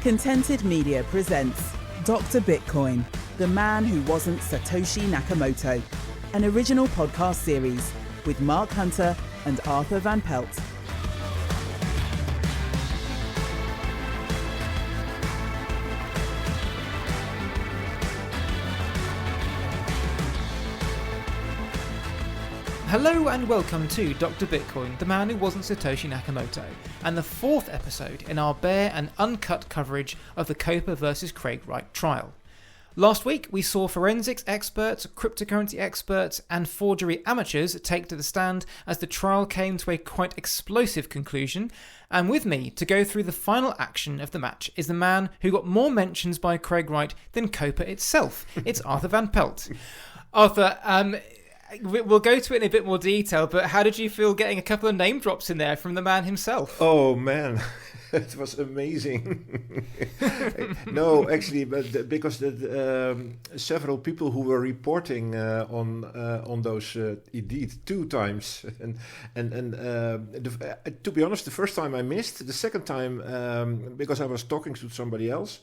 Contented Media presents Dr. Bitcoin, the man who wasn't Satoshi Nakamoto, an original podcast series with Mark Hunter and Arthur Van Pelt. Hello and welcome to Dr. Bitcoin, the man who wasn't Satoshi Nakamoto, and the fourth episode in our bare and uncut coverage of the COPA versus Craig Wright trial. Last week we saw forensics experts, cryptocurrency experts and forgery amateurs take to the stand as the trial came to a quite explosive conclusion, and with me to go through the final action of the match is the man who got more mentions by Craig Wright than COPA itself. It's Arthur Van Pelt. Arthur, we'll go to it in a bit more detail, but how did you feel getting a couple of name drops in there from the man himself? Oh man, it was amazing. No, actually, but because several people who were reporting on those indeed 2 times, and to be honest, the first time I missed, the second time because I was talking to somebody else.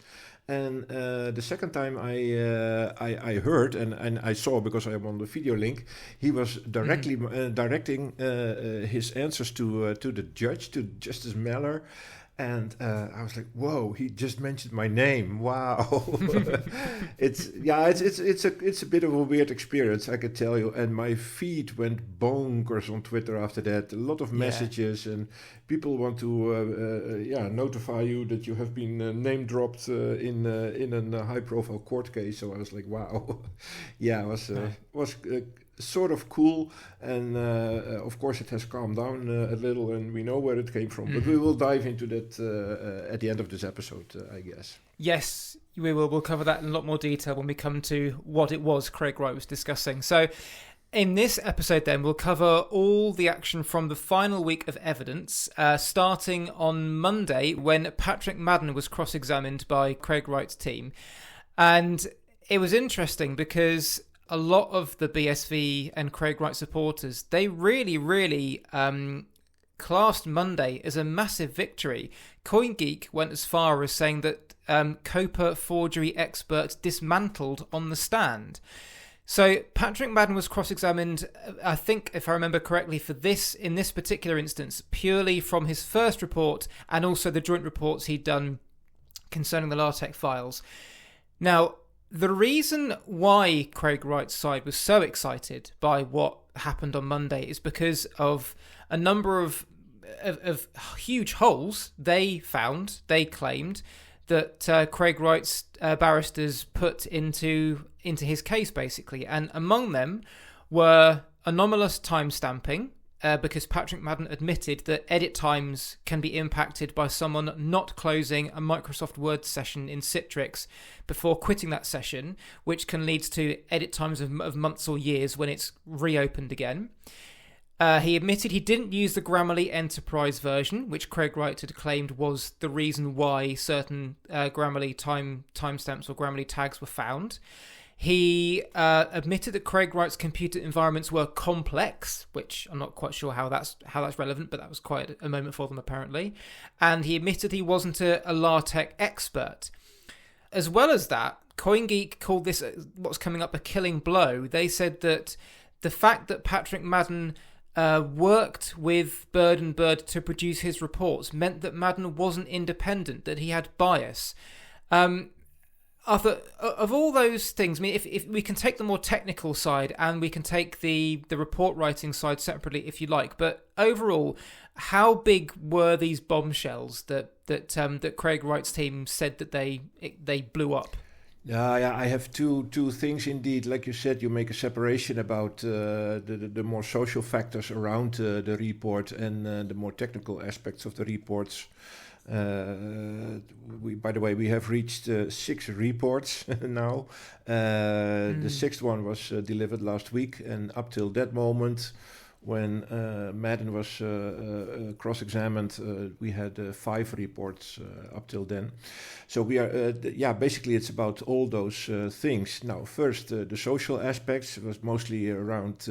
And the second time I heard and I saw, because I'm on the video link, he was directly directing his answers to the judge, to Justice Meller. And I was like, "Whoa! He just mentioned my name! Wow!" It's a bit of a weird experience, I can tell you. And my feed went bonkers on Twitter after that. A lot of messages, and people want to notify you that you have been name dropped in a high-profile court case. So I was like, "Wow!" Yeah, it was sort of cool, and of course it has calmed down a little, and we know where it came from. But we will dive into that at the end of this episode, I guess. Yes, we will. We'll cover that in a lot more detail when we come to what it was Craig Wright was discussing. So in this episode then, we'll cover all the action from the final week of evidence, starting on Monday when Patrick Madden was cross-examined by Craig Wright's team. And it was interesting because a lot of the BSV and Craig Wright supporters, they really classed Monday as a massive victory. CoinGeek went as far as saying that COPA forgery experts dismantled on the stand. So Patrick Madden was cross-examined, I think, if I remember correctly, in this particular instance, purely from his first report and also the joint reports he'd done concerning the LaTeX files. Now, the reason why Craig Wright's side was so excited by what happened on Monday is because of a number of huge holes they claimed that Craig Wright's barristers put into his case, basically. And among them were anomalous timestamping, because Patrick Madden admitted that edit times can be impacted by someone not closing a Microsoft Word session in Citrix before quitting that session, which can lead to edit times of months or years when it's reopened again. He admitted he didn't use the Grammarly Enterprise version, which Craig Wright had claimed was the reason why certain Grammarly timestamps or Grammarly tags were found. He admitted that Craig Wright's computer environments were complex, which I'm not quite sure how that's relevant, but that was quite a moment for them apparently. And he admitted he wasn't a LaTeX expert. As well as that, CoinGeek called this what's coming up a killing blow. They said that the fact that Patrick Madden worked with Bird & Bird to produce his reports meant that Madden wasn't independent, that he had bias. Arthur, of all those things, I mean, if we can take the more technical side and we can take the report writing side separately if you like, but overall, how big were these bombshells that Craig Wright's team said that they blew up? Yeah, I have two things indeed. Like you said, you make a separation about the more social factors around the report and the more technical aspects of the reports. By the way, we have reached 6 reports now. The 6th one was delivered last week, and up till that moment, when Madden was cross-examined, we had 5 reports up till then. So we are, basically it's about all those things. Now, first, the social aspects was mostly around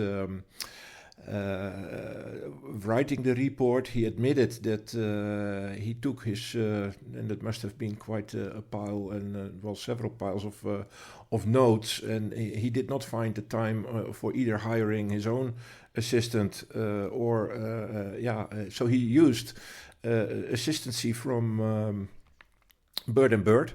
writing the report, he admitted that he took his, and it must have been quite a pile, and several piles of notes, and he did not find the time for either hiring his own assistant so he used assistancy from Bird and Bird.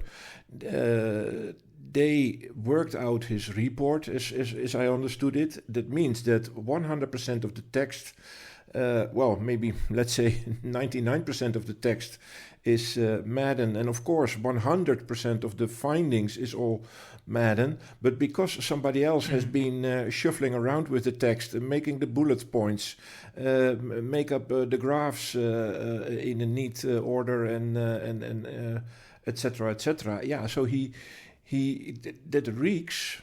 They worked out his report, as I understood it. That means that 100% of the text, maybe let's say 99% of the text is Madden, and of course 100% of the findings is all Madden. But because somebody else has been shuffling around with the text, making the bullet points, make up the graphs in a neat order, and etc. etc. Yeah, so that reeks,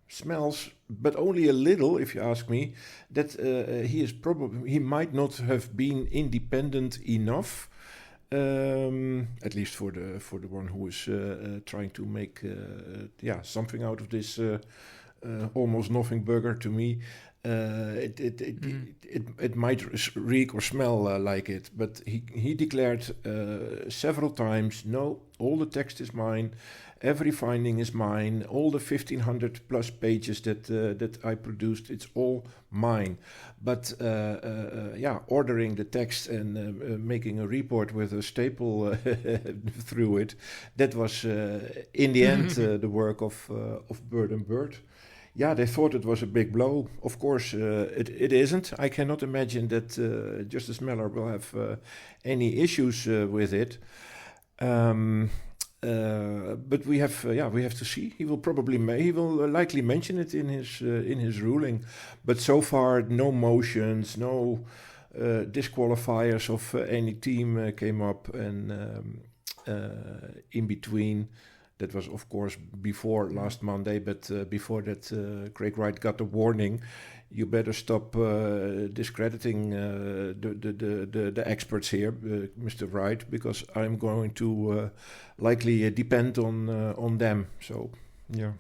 smells, but only a little, if you ask me, that he might not have been independent enough, at least for the one who is trying to make something out of this almost nothing burger to me. It might reek or smell like it, but he declared several times, no, all the text is mine, every finding is mine, all the 1,500 plus pages that I produced, it's all mine. But ordering the text and making a report with a staple through it, that was in the end the work of Bird and Bird. Yeah, they thought it was a big blow. Of course, it isn't. I cannot imagine that Justice Meller will have any issues with it. But we have to see. He will likely mention it in his ruling. But so far, no motions, no disqualifiers of any team came up, and in between. That was, of course, before last Monday, but before that, Craig Wright got a warning. You better stop discrediting the experts here, Mr. Wright, because I'm going to likely depend on them. So, yeah.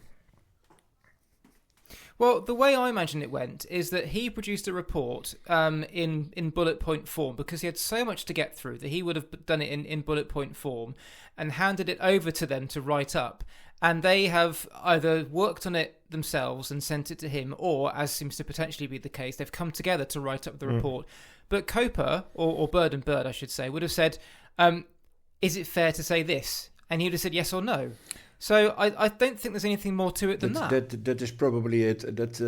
Well, the way I imagine it went is that he produced a report in bullet point form because he had so much to get through that he would have done it in bullet point form and handed it over to them to write up. And they have either worked on it themselves and sent it to him, or, as seems to potentially be the case, they've come together to write up the report. But COPA, or Bird and Bird, I should say, would have said, is it fair to say this? And he would have said yes or no. So I don't think there's anything more to it than that. That is probably it. That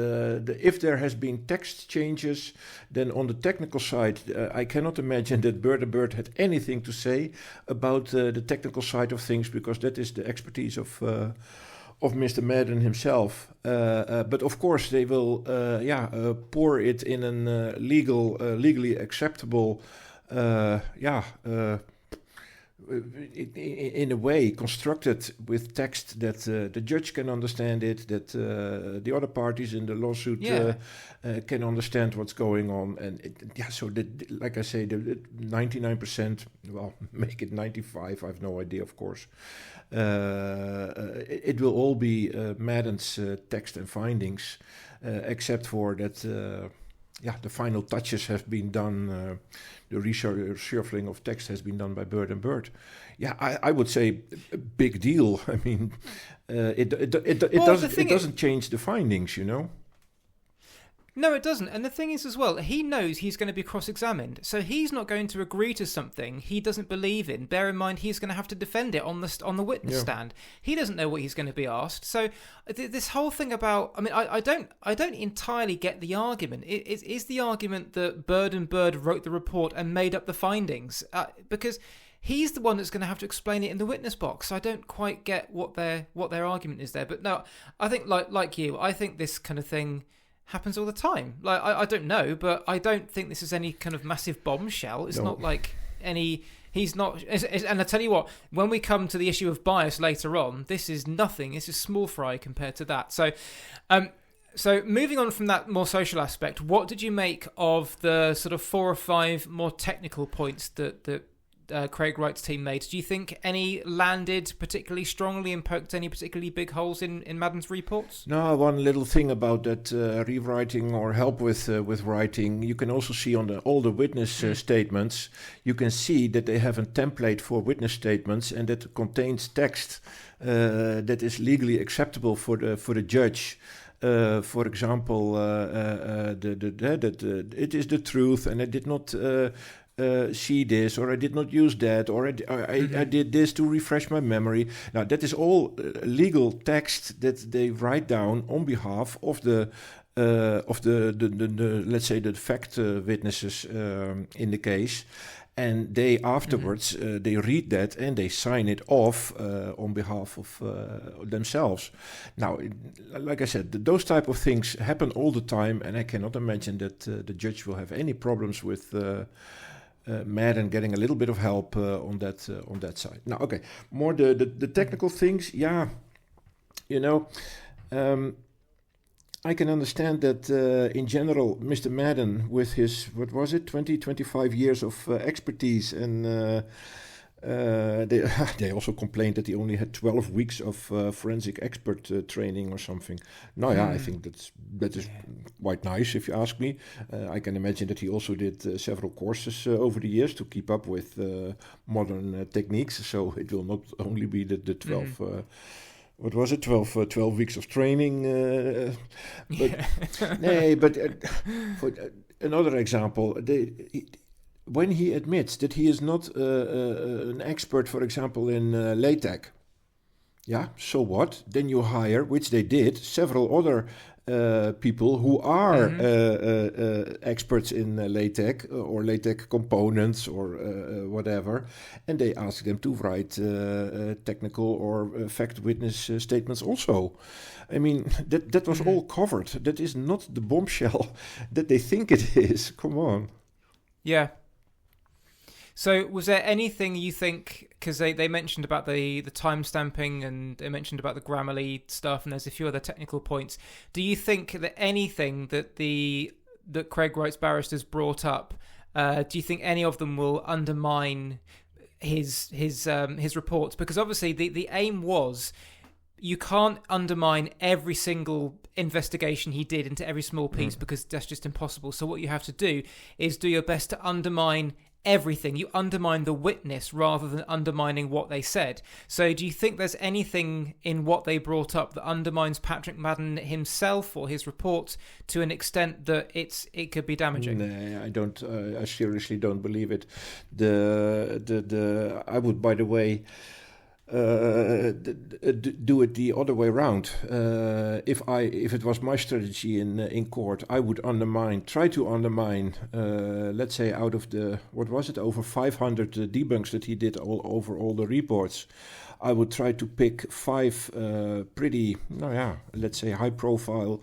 if there has been text changes, then on the technical side, I cannot imagine that Bird and Bird had anything to say about the technical side of things, because that is the expertise of Mr. Madden himself. But of course, they will pour it in a legally acceptable in a way constructed with text that the judge can understand it, that the other parties in the lawsuit can understand what's going on, and so like I say, the 99%, well, make it 95. I have no idea, of course. It will all be Madden's text and findings, except for that. The final touches have been done. The reshuffling of text has been done by Bird and Bird. Yeah, I would say a big deal. I mean, it doesn't change the findings, you know. No, it doesn't. And the thing is as well, he knows he's going to be cross-examined. So he's not going to agree to something he doesn't believe in. Bear in mind, he's going to have to defend it on the witness stand. He doesn't know what he's going to be asked. So this whole thing about, I mean, I don't entirely get the argument. Is the argument that Bird and Bird wrote the report and made up the findings? Because he's the one that's going to have to explain it in the witness box. So I don't quite get what their argument is there. But no, I think like you, I think this kind of thing happens all the time. Like I don't know, but I don't think this is any kind of massive bombshell. It's not like any. He's not. And I tell you what, when we come to the issue of bias later on, this is nothing. It's a small fry compared to that. So, so moving on from that more social aspect, what did you make of the sort of 4 or 5 more technical points that Craig Wright's team made, do you think any landed particularly strongly and poked any particularly big holes in Madden's reports? No, one little thing about that rewriting or help with writing, you can also see on all the witness statements, you can see that they have a template for witness statements and that contains text that is legally acceptable for the judge. For example, that it is the truth, and I did not see this, or I did not use that, or I did this to refresh my memory. Now, that is all legal text that they write down on behalf of the let's say the fact witnesses in the case. And they afterwards, they read that and they sign it off on behalf of themselves. Now, like I said, those type of things happen all the time, and I cannot imagine that the judge will have any problems with Madden getting a little bit of help on that side. Now, okay, more the technical things. Yeah, I can understand that in general, Mr. Madden, with his, 25 years of expertise, and they also complained that he only had 12 weeks of forensic expert training or something. No, yeah, I think that is quite nice, if you ask me. I can imagine that he also did several courses over the years to keep up with modern techniques, so it will not only be the 12... 12 weeks of training. But for another example, when he admits that he is not an expert, for example, in LaTeX, yeah, so what? Then you hire, which they did, several other people who are experts in LaTeX or LaTeX components or whatever, and they ask them to write technical or fact witness statements also. I mean, that was all covered. That is not the bombshell that they think it is. Come on. Yeah. So was there anything you think, because they mentioned about the time stamping and they mentioned about the Grammarly stuff, and there's a few other technical points. Do you think that anything that Craig Wright's barristers brought up, do you think any of them will undermine his reports? Because obviously the aim was, you can't undermine every single investigation he did into every small piece because that's just impossible. So what you have to do is do your best to undermine everything. You undermine the witness rather than undermining what they said. So do you think there's anything in what they brought up that undermines Patrick Madden himself or his reports to an extent that it could be damaging? No, I don't. I seriously don't believe it. I would, by the way, do it the other way around. If it was my strategy in court, I would try to undermine, let's say, out of the, over 500 debunks that he did over all the reports, I would try to pick 5 pretty, let's say, high profile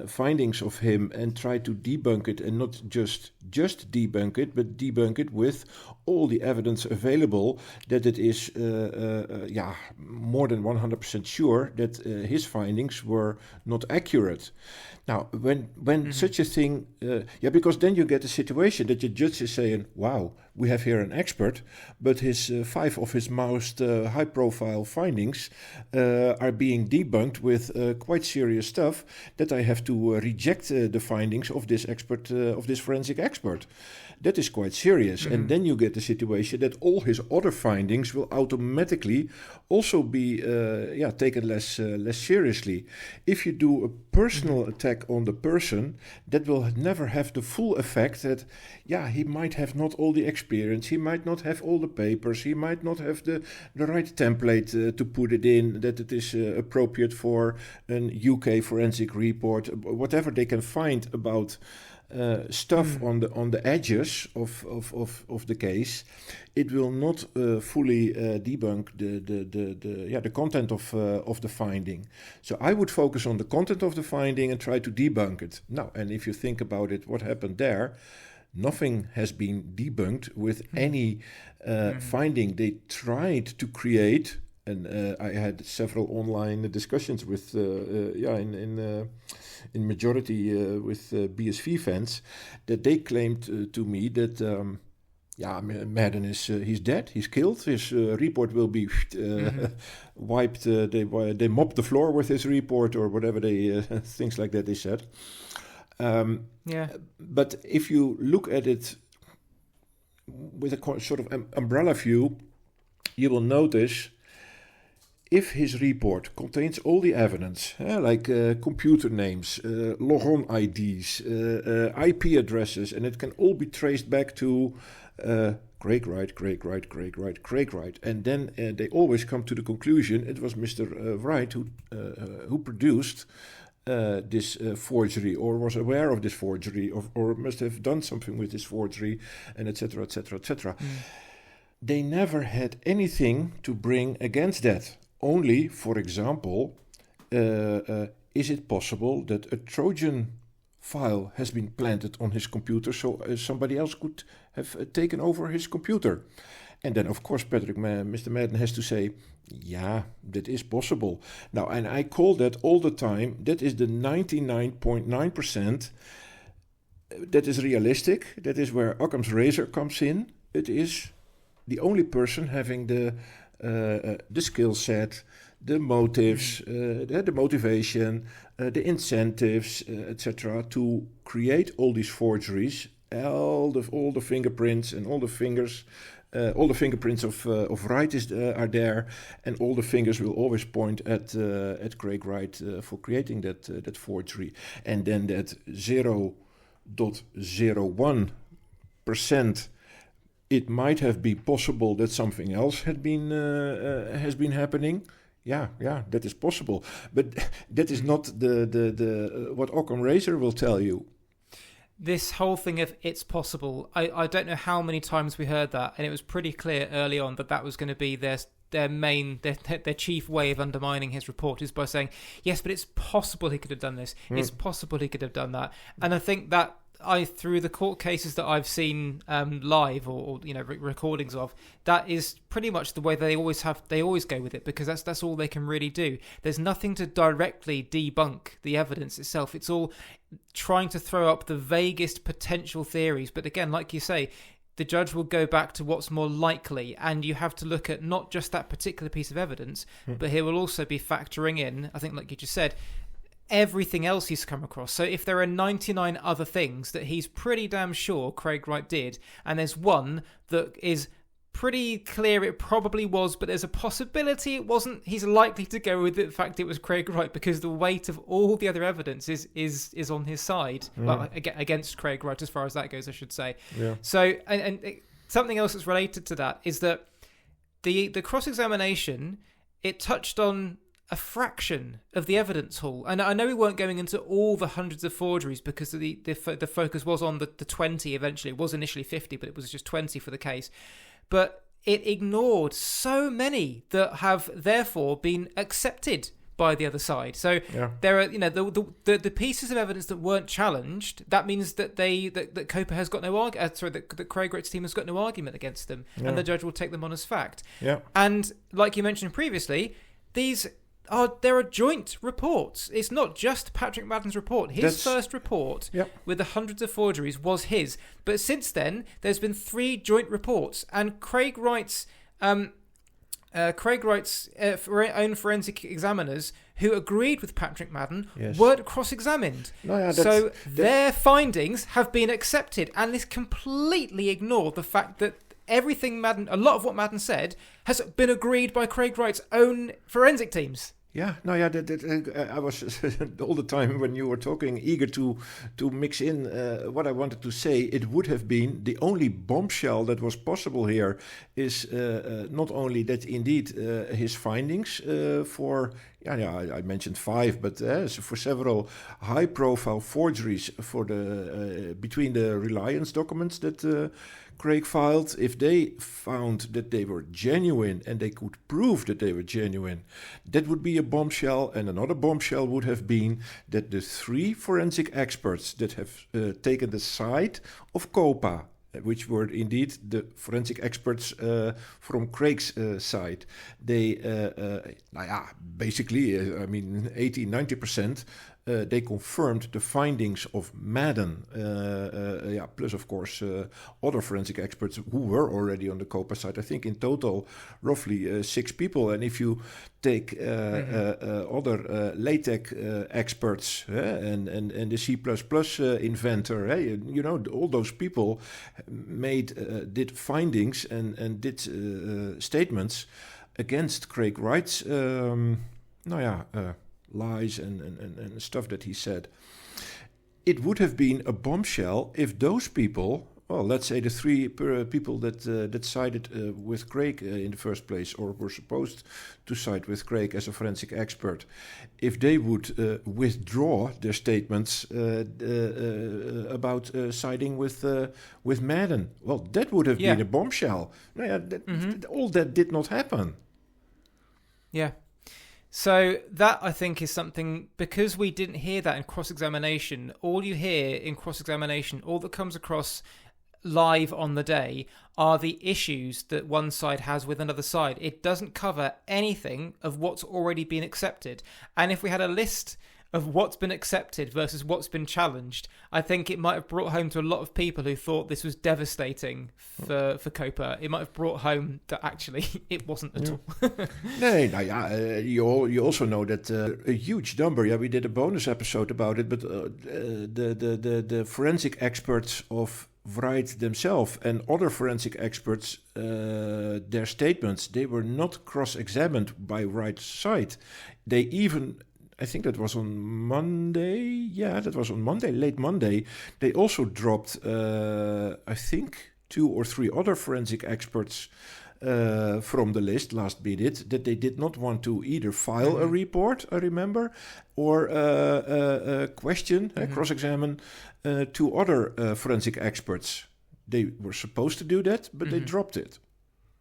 findings of him and try to debunk it, and not just debunk it, but debunk it with all the evidence available that it is more than 100% sure that his findings were not accurate. Now, when such a thing, because then you get a situation that the judge is saying, wow, we have here an expert, but his 5 of his most high-profile findings are being debunked with quite serious stuff, that I have to reject the findings of this expert, of this forensic expert. That is quite serious. And then you get the situation that all his other findings will automatically also be taken less seriously. If you do a personal attack on the person, that will never have the full effect that, he might have not all the experience, he might not have all the papers, he might not have the right template to put it in, that it is appropriate for an UK forensic report, whatever they can find about stuff on the edges of the case. It will not fully debunk the content of the finding. So I would focus on the content of the finding and try to debunk it. Now, and if you think about it, what happened there? Nothing has been debunked with any finding they tried to create. And I had several online discussions with in majority with BSV fans, that they claimed to me that Madden is he's dead. He's killed. His report will be wiped. They mop the floor with his report or whatever they things like that they said. But if you look at it with a sort of umbrella view, you will notice if his report contains all the evidence, like computer names, logon IDs, IP addresses, and it can all be traced back to Craig Wright, and then they always come to the conclusion it was Mr. Wright who produced this forgery, or was aware of this forgery, or must have done something with this forgery, and etc., etc., etc. They never had anything to bring against that. Only, for example, is it possible that a Trojan file has been planted on his computer so somebody else could have taken over his computer? And then, of course, Mr. Madden has to say, yeah, that is possible. Now, and I call that all the time, that is the 99.9%. That is realistic. That is where Occam's razor comes in. It is the only person having the skill set, the motives, the motivation, the incentives, etc., to create all these forgeries, all the fingerprints and all the fingers. All the fingerprints of Wright are there, and all the fingers will always point at Craig Wright for creating that forgery. And then that 0.01%, it might have been possible that something else has been happening. Yeah, that is possible, but that is not the what Occam razor will tell you. This whole thing of it's possible, I don't know how many times we heard that, and it was pretty clear early on that was going to be their chief way of undermining his report, is by saying, yes, but it's possible he could have done this. It's possible he could have done that. And I think that through the court cases that I've seen live or recordings of, that is pretty much the way they always go with it, because that's all they can really do. There's nothing to directly debunk the evidence itself. It's all trying to throw up the vaguest potential theories. But again, like you say, the judge will go back to what's more likely, and you have to look at not just that particular piece of evidence, but he will also be factoring in, I think like you just said, everything else he's come across. So if there are 99 other things that he's pretty damn sure Craig Wright did, and there's one that is pretty clear it probably was, but there's a possibility it wasn't, he's likely to go with the fact it was Craig Wright, because the weight of all the other evidence is on his side. Well, against Craig Wright, as far as that goes, I should say. Yeah. So, and something else that's related to that is that the cross-examination, it touched on a fraction of the evidence haul. And I know we weren't going into all the hundreds of forgeries, because the focus was on the 20 eventually. It was initially 50, but it was just 20 for the case. But it ignored so many that have therefore been accepted by the other side. So there are, the pieces of evidence that weren't challenged. That means that that COPA has got no argument. That Craig Wright's team has got no argument against them, and the judge will take them on as fact. Yeah. And like you mentioned previously, there are joint reports. It's not just Patrick Madden's report. His first report with the hundreds of forgeries was his. But since then, there's been 3 joint reports, and Craig Wright's own forensic examiners who agreed with Patrick Madden weren't cross-examined. So their findings have been accepted, and this completely ignored the fact that everything a lot of what Madden said has been agreed by Craig Wright's own forensic teams. I was all the time when you were talking eager to mix in what I wanted to say. It would have been the only bombshell that was possible here is not only that indeed his findings I mentioned 5, but for several high-profile forgeries between the Reliance documents that Craig filed, if they found that they were genuine and they could prove that they were genuine, that would be a bombshell. And another bombshell would have been that the 3 forensic experts that have taken the side of COPA, which were indeed the forensic experts from Craig's side, they basically, 80-90% they confirmed the findings of Madden, plus of course other forensic experts who were already on the COPA side. I think in total roughly 6 people. And if you take other LaTeX experts and the C++ inventor, all those people did findings and did statements against Craig Wright's lies and stuff that he said. It would have been a bombshell if those people, well, let's say the 3 people that sided with Craig in the first place, or were supposed to side with Craig as a forensic expert, if they would withdraw their statements about siding with Madden. Well, that would have been a bombshell. All that did not happen. Yeah. So that, I think, is something, because we didn't hear that in cross-examination. All you hear in cross-examination, all that comes across live on the day, are the issues that one side has with another side. It doesn't cover anything of what's already been accepted. And if we had a list of what's been accepted versus what's been challenged, I think it might have brought home to a lot of people who thought this was devastating for COPA. It might have brought home that actually it wasn't at all. You also know that a huge number, we did a bonus episode about it, but the forensic experts of Wright themselves and other forensic experts, their statements, they were not cross-examined by Wright's side. They even, I think that was on Monday. Yeah, that was on Monday, late Monday. They also dropped, I think, 2 or 3 other forensic experts from the list last minute, that they did not want to either file a report, I remember, or question, cross-examine 2 other forensic experts. They were supposed to do that, but they dropped it.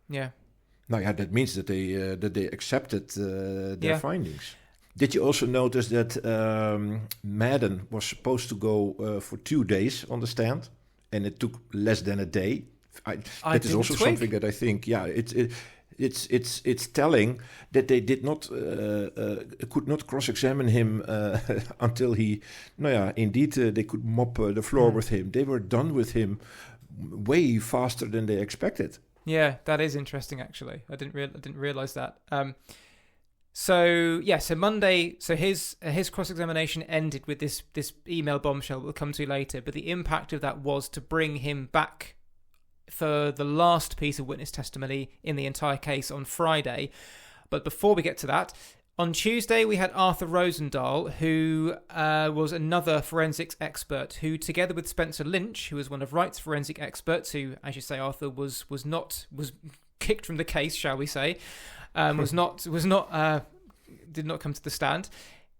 Yeah. That means that they accepted their findings. Did you also notice that Madden was supposed to go for 2 days on the stand, and it took less than a day? That is also something that I think, it's telling that they did not could not cross-examine him until he, indeed they could mop the floor with him. They were done with him way faster than they expected. Yeah, that is interesting. Actually, I didn't realize that. So Monday, his cross-examination ended with this email bombshell we'll come to later. But the impact of that was to bring him back for the last piece of witness testimony in the entire case on Friday. But before we get to that, on Tuesday we had Arthur Rosendal, who was another forensics expert, who, together with Spencer Lynch, who was one of Wright's forensic experts, who, as you say, Arthur was kicked from the case, shall we say, did not come to the stand.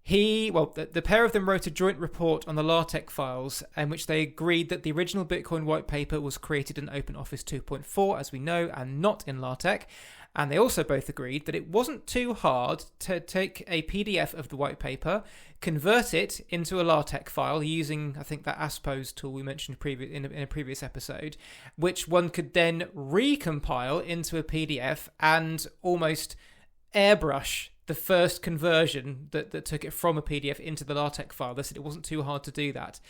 The pair of them wrote a joint report on the LaTeX files, in which they agreed that the original Bitcoin white paper was created in OpenOffice 2.4, as we know, and not in LaTeX. And they also both agreed that it wasn't too hard to take a PDF of the white paper, convert it into a LaTeX file using, I think, that Aspos tool we mentioned in a previous episode, which one could then recompile into a PDF and almost airbrush the first conversion that took it from a PDF into the LaTeX file. They said it wasn't too hard to do that.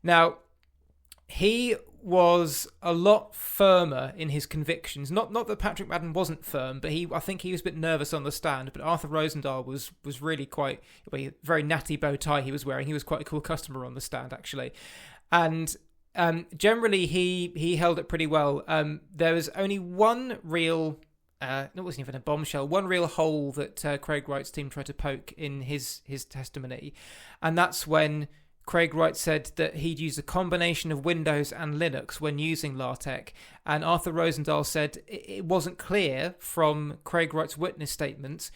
Now, he was a lot firmer in his convictions. Not that Patrick Madden wasn't firm, but I think he was a bit nervous on the stand. But Arthur Rosendal was really quite, very natty bow tie he was wearing. He was quite a cool customer on the stand, actually. And generally, he held it pretty well. There was only one real... it wasn't even a bombshell. One real hole that Craig Wright's team tried to poke in his testimony, and that's when Craig Wright said that he'd used a combination of Windows and Linux when using LaTeX, and Arthur Rosendal said it wasn't clear from Craig Wright's witness statements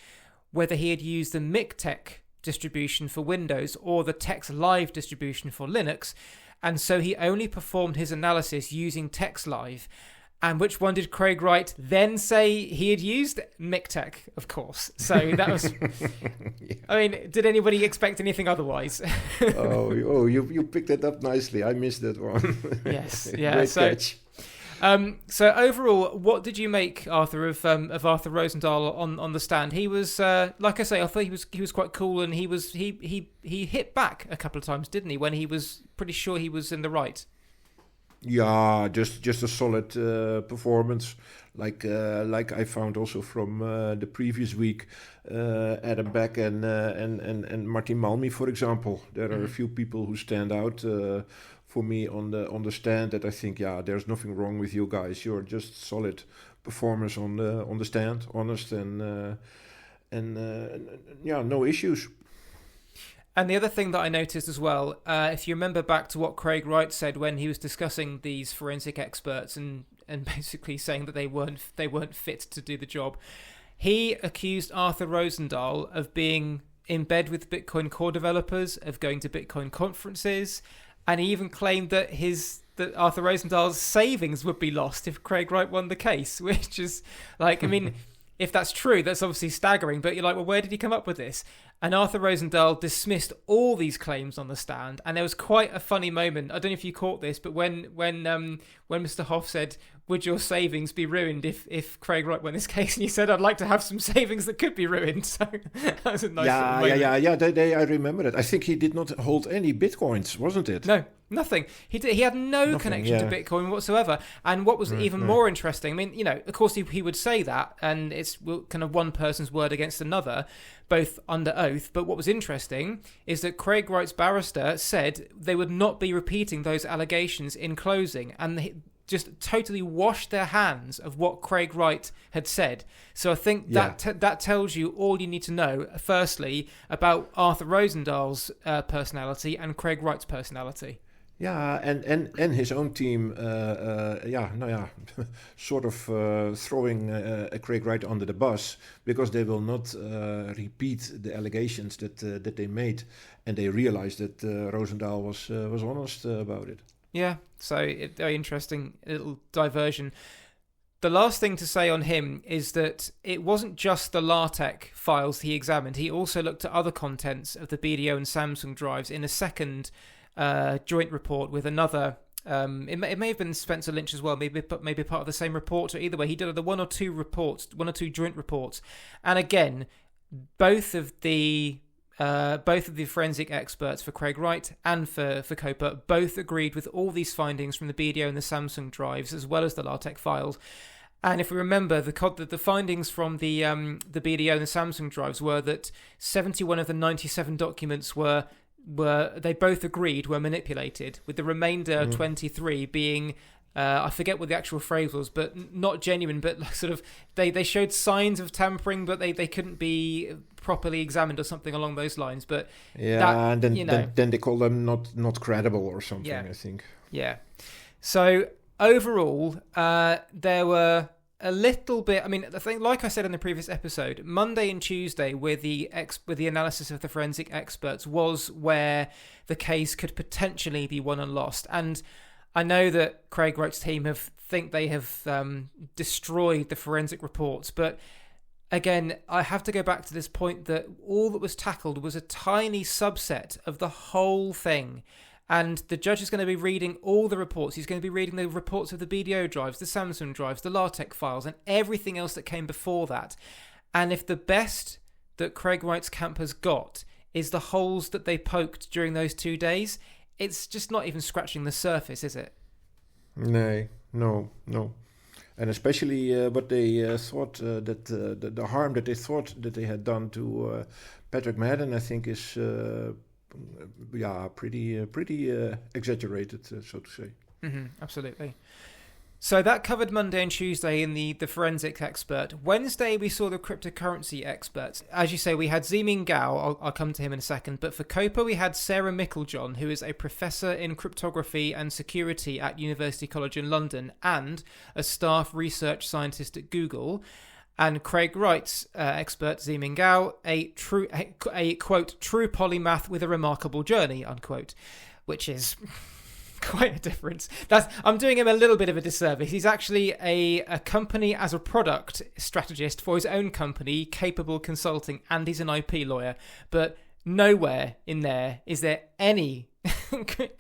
whether he had used the MikTeX distribution for Windows or the TextLive distribution for Linux, and so he only performed his analysis using TextLive. And which one did Craig Wright then say he had used? MikTeX, of course. So that was... yeah. I mean, did anybody expect anything otherwise? you picked that up nicely. I missed that one. Yes, yeah. Great catch. So overall, what did you make, Arthur, of Arthur Rosendal on the stand? He was, like I say, I thought he was quite cool, and he hit back a couple of times, didn't he? When he was pretty sure he was in the right. Yeah, just a solid performance, like I found also from the previous week. Adam Beck and Martin Malmi, for example. There are a few people who stand out for me on the stand that I think, there's nothing wrong with you guys. You're just solid performers on the stand, honest and no issues. And the other thing that I noticed as well, if you remember back to what Craig Wright said when he was discussing these forensic experts and basically saying that they weren't fit to do the job, he accused Arthur Rosendal of being in bed with Bitcoin core developers, of going to Bitcoin conferences, and he even claimed that Arthur Rosendal's savings would be lost if Craig Wright won the case, which is like, I mean, if that's true, that's obviously staggering, but you're like, well, where did he come up with this? And Arthur Rosendal dismissed all these claims on the stand, and there was quite a funny moment. I don't know if you caught this, but when Mr. Hoff said, "Would your savings be ruined if Craig Wright won this case?" and he said, "I'd like to have some savings that could be ruined." So that was a nice moment. I remember it. I think he did not hold any bitcoins, wasn't it? No, nothing. He had no connection to Bitcoin whatsoever. And what was even more interesting, I mean, of course he would say that, and it's kind of one person's word against another, both under oath. But what was interesting is that Craig Wright's barrister said they would not be repeating those allegations in closing, and they just totally washed their hands of what Craig Wright had said. So I think that tells you all you need to know, firstly, about Arthur Rosendal's personality and Craig Wright's personality. Yeah, and his own team, sort of throwing Craig Wright under the bus, because they will not repeat the allegations that they made, and they realized that Rosendal was honest about it. Yeah, so very interesting little diversion. The last thing to say on him is that it wasn't just the LaTeX files he examined. He also looked at other contents of the BDO and Samsung drives in a second joint report with another. It may have been Spencer Lynch as well, maybe part of the same report. Or either way, he did one or two joint reports, and again, both of the forensic experts for Craig Wright and for COPA both agreed with all these findings from the BDO and the Samsung drives, as well as the LaTeX files. And if we remember, the findings from the BDO and the Samsung drives were that 71 of the 97 documents were they both agreed were manipulated, with the remainder 23 being I forget what the actual phrase was, but not genuine, but like sort of they showed signs of tampering, but they couldn't be properly examined or something along those lines. But and then they call them not credible or something. I think. Yeah. So overall, there were a little bit. I mean, the thing, like I said in the previous episode, Monday and Tuesday, with the analysis of the forensic experts, was where the case could potentially be won and lost. And I know that Craig Wright's team think they have destroyed the forensic reports, but again, I have to go back to this point that all that was tackled was a tiny subset of the whole thing. And the judge is going to be reading all the reports. He's going to be reading the reports of the BDO drives, the Samsung drives, the LaTeX files, and everything else that came before that. And if the best that Craig Wright's camp has got is the holes that they poked during those 2 days, it's just not even scratching the surface, is it? No. And especially what they thought that the harm that they thought that they had done to Patrick Madden, I think, is pretty exaggerated, so to say. Mm-hmm, absolutely. So that covered Monday and Tuesday in the forensics expert. Wednesday, we saw the cryptocurrency experts. As you say, we had Zemin Gao. I'll come to him in a second. But for COPA, we had Sarah Micklejohn, who is a professor in cryptography and security at University College in London and a staff research scientist at Google. And Craig Wright's expert, Zemin Gao, a quote, true polymath with a remarkable journey, unquote, which is quite a difference. I'm doing him a little bit of a disservice. He's actually a company as a product strategist for his own company, Capable Consulting, and he's an IP lawyer. But nowhere in there is there any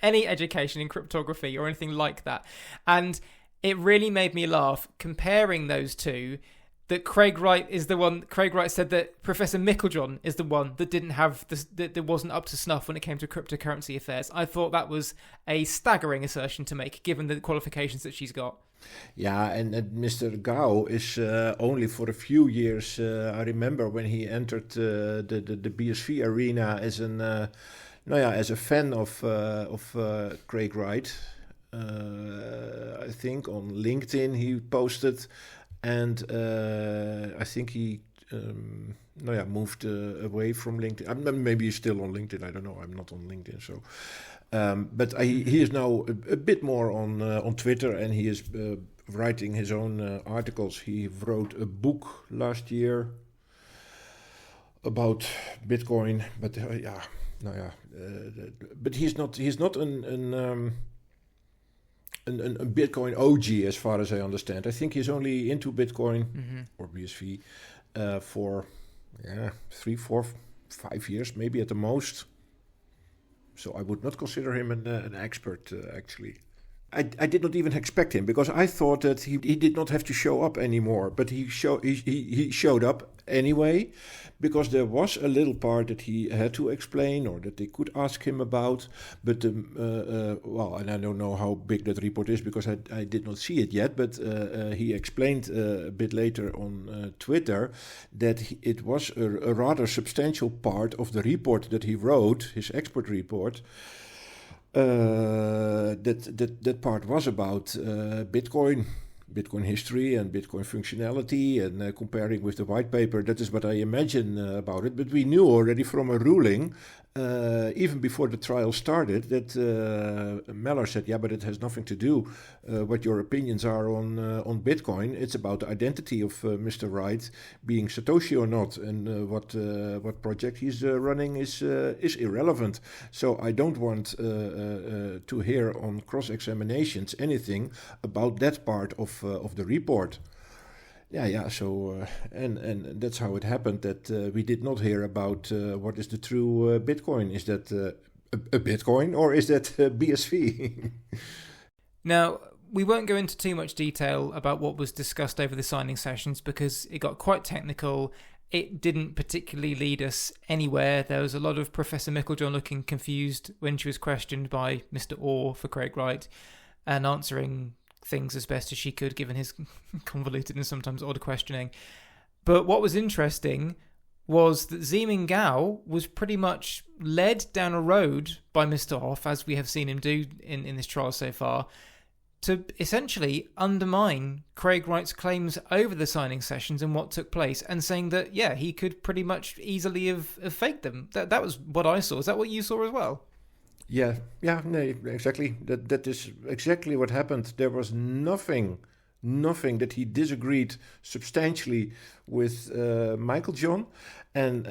education in cryptography or anything like that. And it really made me laugh comparing those two. That Craig Wright said that Professor Micklejohn is the one that didn't have that wasn't up to snuff when it came to cryptocurrency affairs. I thought that was a staggering assertion to make, given the qualifications that she's got. Yeah, and Mr. Gao is only for a few years. I remember when he entered the BSV arena as as a fan of Craig Wright. I think on LinkedIn he posted. And I think he, moved away from LinkedIn. Maybe he's still on LinkedIn. I don't know. I'm not on LinkedIn, so. But he is now a bit more on Twitter, and he is writing his own articles. He wrote a book last year about Bitcoin, but but he's not a Bitcoin OG, as far as I understand. I think he's only into Bitcoin or BSV for 3, 4, 5 years, maybe at the most. So I would not consider him an expert, actually. I did not even expect him, because I thought that he did not have to show up anymore. But he showed up anyway, because there was a little part that he had to explain, or that they could ask him about. But and I don't know how big that report is, because I did not see it yet. But he explained a bit later on Twitter that it was a rather substantial part of the report that he wrote, his expert report. That part was about Bitcoin history and Bitcoin functionality, and comparing with the white paper. That is what I imagine about it. But we knew already from a ruling, even before the trial started, that Mellor said, but it has nothing to do what your opinions are on Bitcoin. It's about the identity of Mr. Wright being Satoshi or not, and what project he's running is irrelevant. So I don't want to hear on cross-examinations anything about that part of the report. So and that's how it happened, that we did not hear about what is the true Bitcoin. Is that a Bitcoin, or is that BSV? Now, we won't go into too much detail about what was discussed over the signing sessions, because it got quite technical. It didn't particularly lead us anywhere. There was a lot of Professor Micklejohn looking confused when she was questioned by Mr. Orr for Craig Wright, and answering things as best as she could, given his convoluted and sometimes odd questioning. But what was interesting was that Zemin Gao was pretty much led down a road by Mr. Hoff, as we have seen him do in this trial so far, to essentially undermine Craig Wright's claims over the signing sessions and what took place, and saying that, he could pretty much easily have faked them. That was what I saw. Is that what you saw as well? Yeah, no, exactly. That is exactly what happened. There was nothing that he disagreed substantially with Micklejohn. And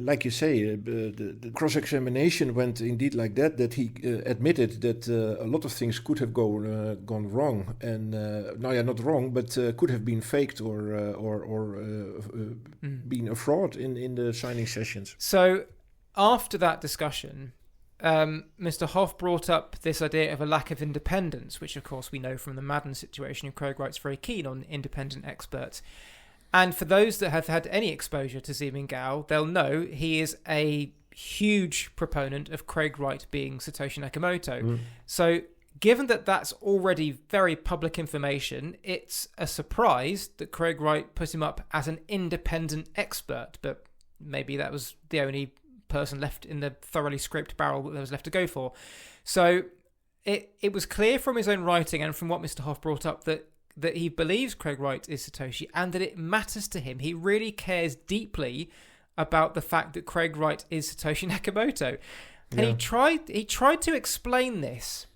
like you say, the cross-examination went indeed like that he admitted that a lot of things could have gone wrong. And not wrong, but could have been faked or been a fraud in the signing sessions. So after that discussion, Mr. Hoff brought up this idea of a lack of independence, which of course we know from the Madden situation, and Craig Wright's very keen on independent experts. And for those that have had any exposure to Zemin Gao, they'll know he is a huge proponent of Craig Wright being Satoshi Nakamoto. So given that that's already very public information, it's a surprise that Craig Wright put him up as an independent expert, but maybe that was the only person left in the thoroughly scraped barrel that there was left to go for. So it was clear from his own writing and from what Mr. Hoff brought up that he believes Craig Wright is Satoshi, and that it matters to him. He really cares deeply about the fact that Craig Wright is Satoshi Nakamoto. And he tried to explain this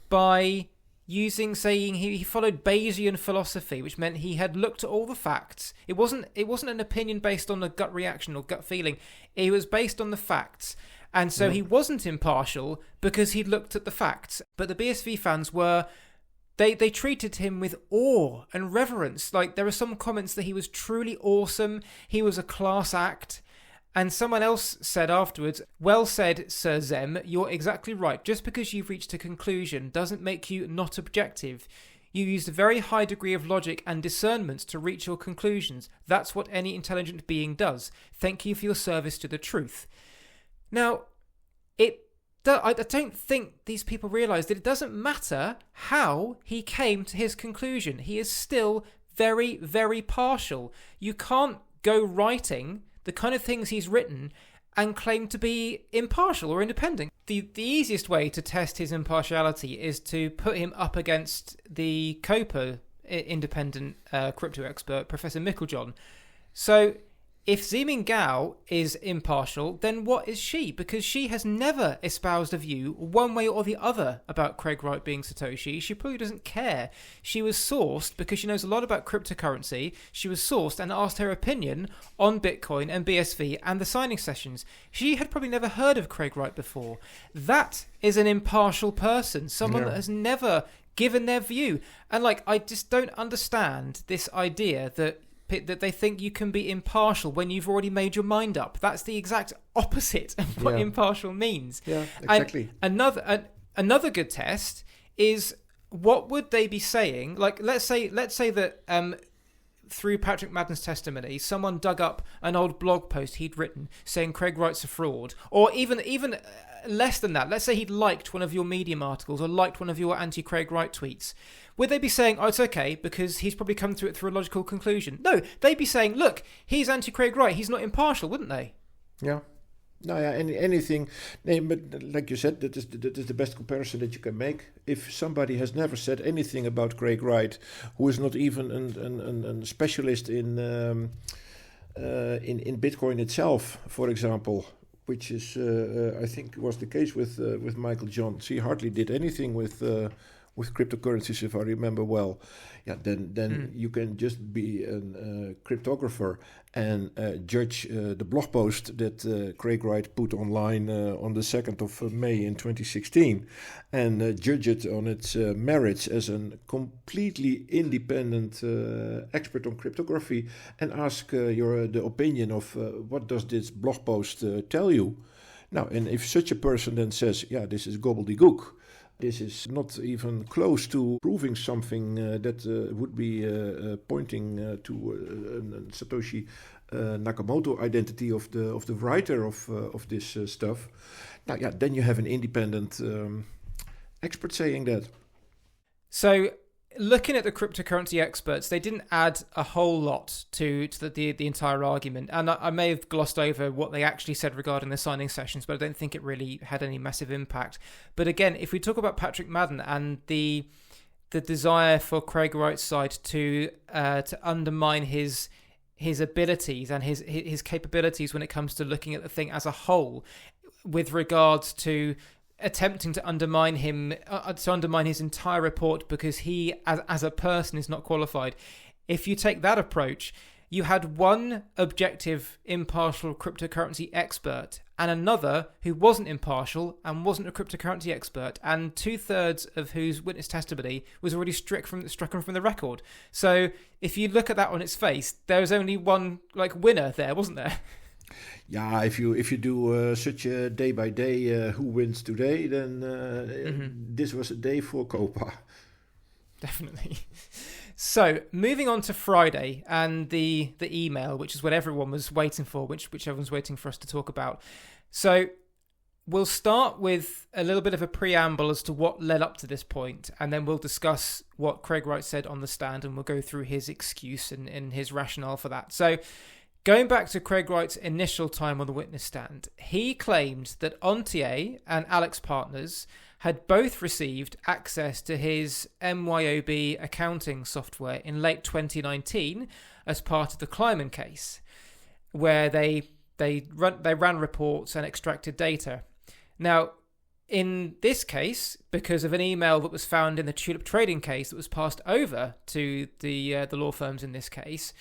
by saying he followed Bayesian philosophy, which meant he had looked at all the facts. It wasn't an opinion based on a gut reaction or gut feeling. It was based on the facts. And so he wasn't impartial because he'd looked at the facts. But the BSV fans were... They treated him with awe and reverence. Like, there are some comments that he was truly awesome. He was a class act. And someone else said afterwards, "Well said, Sir Zem, you're exactly right. Just because you've reached a conclusion doesn't make you not objective. You used a very high degree of logic and discernment to reach your conclusions. That's what any intelligent being does. Thank you for your service to the truth. Now, I don't think these people realise that it doesn't matter how he came to his conclusion. He is still very, very partial. You can't go writing the kind of things he's written and claim to be impartial or independent. The easiest way to test his impartiality is to put him up against the COPA independent crypto expert, Professor Mickeljohn. So if Zemin Gao is impartial, then what is she? Because she has never espoused a view one way or the other about Craig Wright being Satoshi. She probably doesn't care. She was sourced because she knows a lot about cryptocurrency. She was sourced and asked her opinion on Bitcoin and BSV and the signing sessions. She had probably never heard of Craig Wright before. That is an impartial person, someone that has never given their view. And I just don't understand this idea that they think you can be impartial when you've already made your mind up. That's the exact opposite of what impartial means. Yeah, exactly. And another good test is, what would they be saying? Let's say that through Patrick Madden's testimony, someone dug up an old blog post he'd written saying Craig Wright's a fraud, or even less than that. Let's say he'd liked one of your Medium articles or liked one of your anti-Craig Wright tweets. Would they be saying, oh, it's okay because he's probably come to it through a logical conclusion? No, they'd be saying, look, he's anti-Craig Wright, he's not impartial, wouldn't they? Yeah. No, yeah, anything. But like you said, that is the best comparison that you can make. If somebody has never said anything about Craig Wright, who is not even a specialist in Bitcoin itself, for example, which is I think was the case with Michael Johns. He hardly did anything with cryptocurrencies, if I remember well. Yeah, then you can just be a cryptographer and judge the blog post that Craig Wright put online on the 2nd of May in 2016 and judge it on its merits as a completely independent expert on cryptography and ask the opinion of what does this blog post tell you. Now, and if such a person then says, yeah, this is gobbledygook, this is not even close to proving something that would be pointing to Satoshi Nakamoto identity of the writer of this stuff. Now, yeah, then you have an independent expert saying that. So, looking at the cryptocurrency experts, they didn't add a whole lot to the entire argument. And I may have glossed over what they actually said regarding the signing sessions, but I don't think it really had any massive impact. But again, if we talk about Patrick Madden and the desire for Craig Wright's side to undermine his abilities and his capabilities when it comes to looking at the thing as a whole, with regards to attempting to undermine him, to undermine his entire report because he, as a person, is not qualified. If you take that approach, you had one objective, impartial cryptocurrency expert and another who wasn't impartial and wasn't a cryptocurrency expert, and 2/3 of whose witness testimony was already strucken from the record. So if you look at that on its face, there was only one winner there, wasn't there? Yeah, if you do such a day by day who wins today, then this was a day for COPA. Definitely. So moving on to Friday and the email, which is what everyone was waiting for, which everyone's waiting for us to talk about. So we'll start with a little bit of a preamble as to what led up to this point, and then we'll discuss what Craig Wright said on the stand, and we'll go through his excuse and his rationale for that. So going back to Craig Wright's initial time on the witness stand, he claimed that Ontier and Alex Partners had both received access to his MYOB accounting software in late 2019 as part of the Kleiman case, where they ran reports and extracted data. Now, in this case, because of an email that was found in the Tulip trading case that was passed over to the law firms in this case,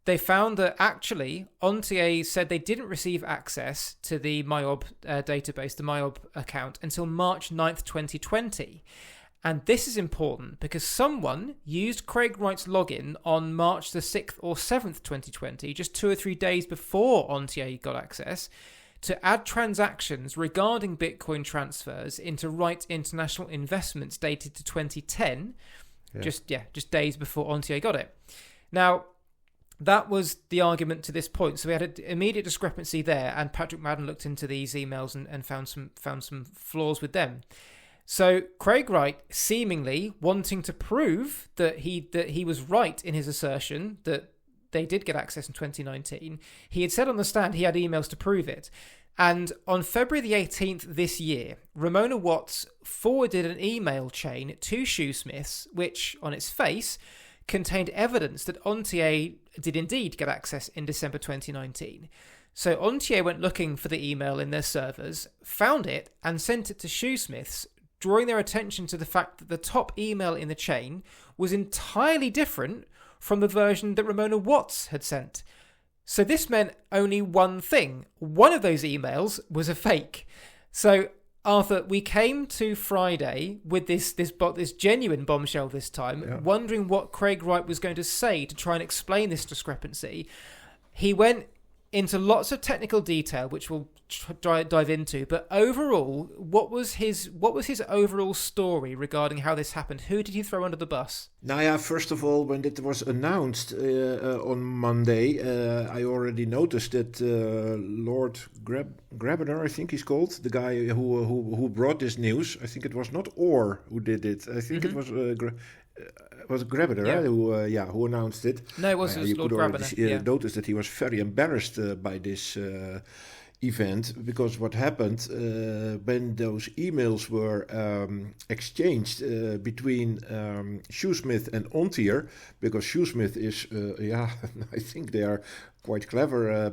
they found that actually Ontier said they didn't receive access to the MYOB database, the MYOB account, until March 9th, 2020. And this is important because someone used Craig Wright's login on March the 6th or 7th, 2020, just 2 or 3 days before Ontier got access, to add transactions regarding Bitcoin transfers into Wright International Investments dated to 2010, just days before Ontier got it. Now, that was the argument to this point. So we had an immediate discrepancy there, and Patrick Madden looked into these emails and found some flaws with them. So Craig Wright, seemingly wanting to prove that he was right in his assertion that they did get access in 2019, he had said on the stand he had emails to prove it. And on February the 18th this year, Ramona Watts forwarded an email chain to Shoesmiths, which on its face contained evidence that Ontier did indeed get access in December 2019. So Ontier went looking for the email in their servers, found it, and sent it to Shoesmiths, drawing their attention to the fact that the top email in the chain was entirely different from the version that Ramona Watts had sent. So this meant only one thing. One of those emails was a fake. So, Arthur, we came to Friday with this genuine bombshell this time, wondering what Craig Wright was going to say to try and explain this discrepancy. He went into lots of technical detail, which we'll dive into. But overall, what was his overall story regarding how this happened? Who did he throw under the bus? First of all, when it was announced on Monday, I already noticed that Lord Grabiner, I think he's called, the guy who brought this news. I think it was not Orr who did it. I think it was Grabiner, right? Who announced it. No, it was Lord Grabiner. You noticed that he was very embarrassed by this event, because what happened when those emails were exchanged between Shoesmith and Ontier, because Shoesmith is, I think they are quite clever.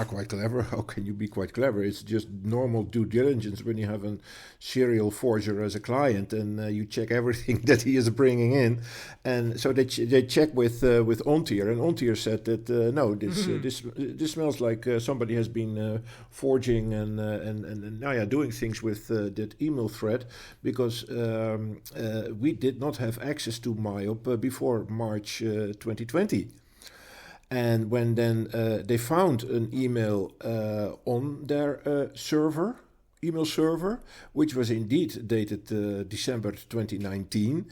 Quite clever. How can you be quite clever? It's just normal due diligence when you have a serial forger as a client, and you check everything that he is bringing in. And so they check with Ontier, and Ontier said that no, this smells like somebody has been forging and doing things with that email thread, because we did not have access to MyOp before March 2020. And when then they found an email on their email server, which was indeed dated December 2019.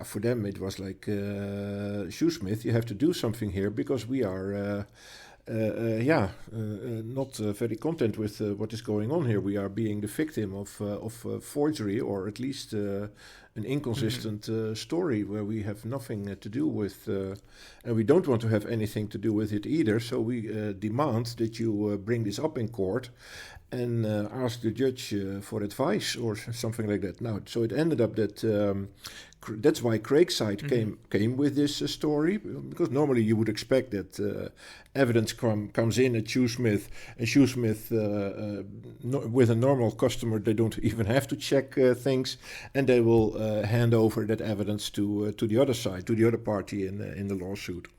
For them it was like, Shoesmith, you have to do something here, because we are not very content with what is going on here. We are being the victim of forgery, or at least an inconsistent story where we have nothing to do with, and we don't want to have anything to do with it either. So we demand that you bring this up in court and ask the judge for advice or something like that. So it ended up that that's why Craig's side came with this story, because normally you would expect that evidence comes in at Shoesmith, and Shoesmith, with a normal customer, they don't even have to check things, and they will hand over that evidence to the other side, to the other party in the lawsuit.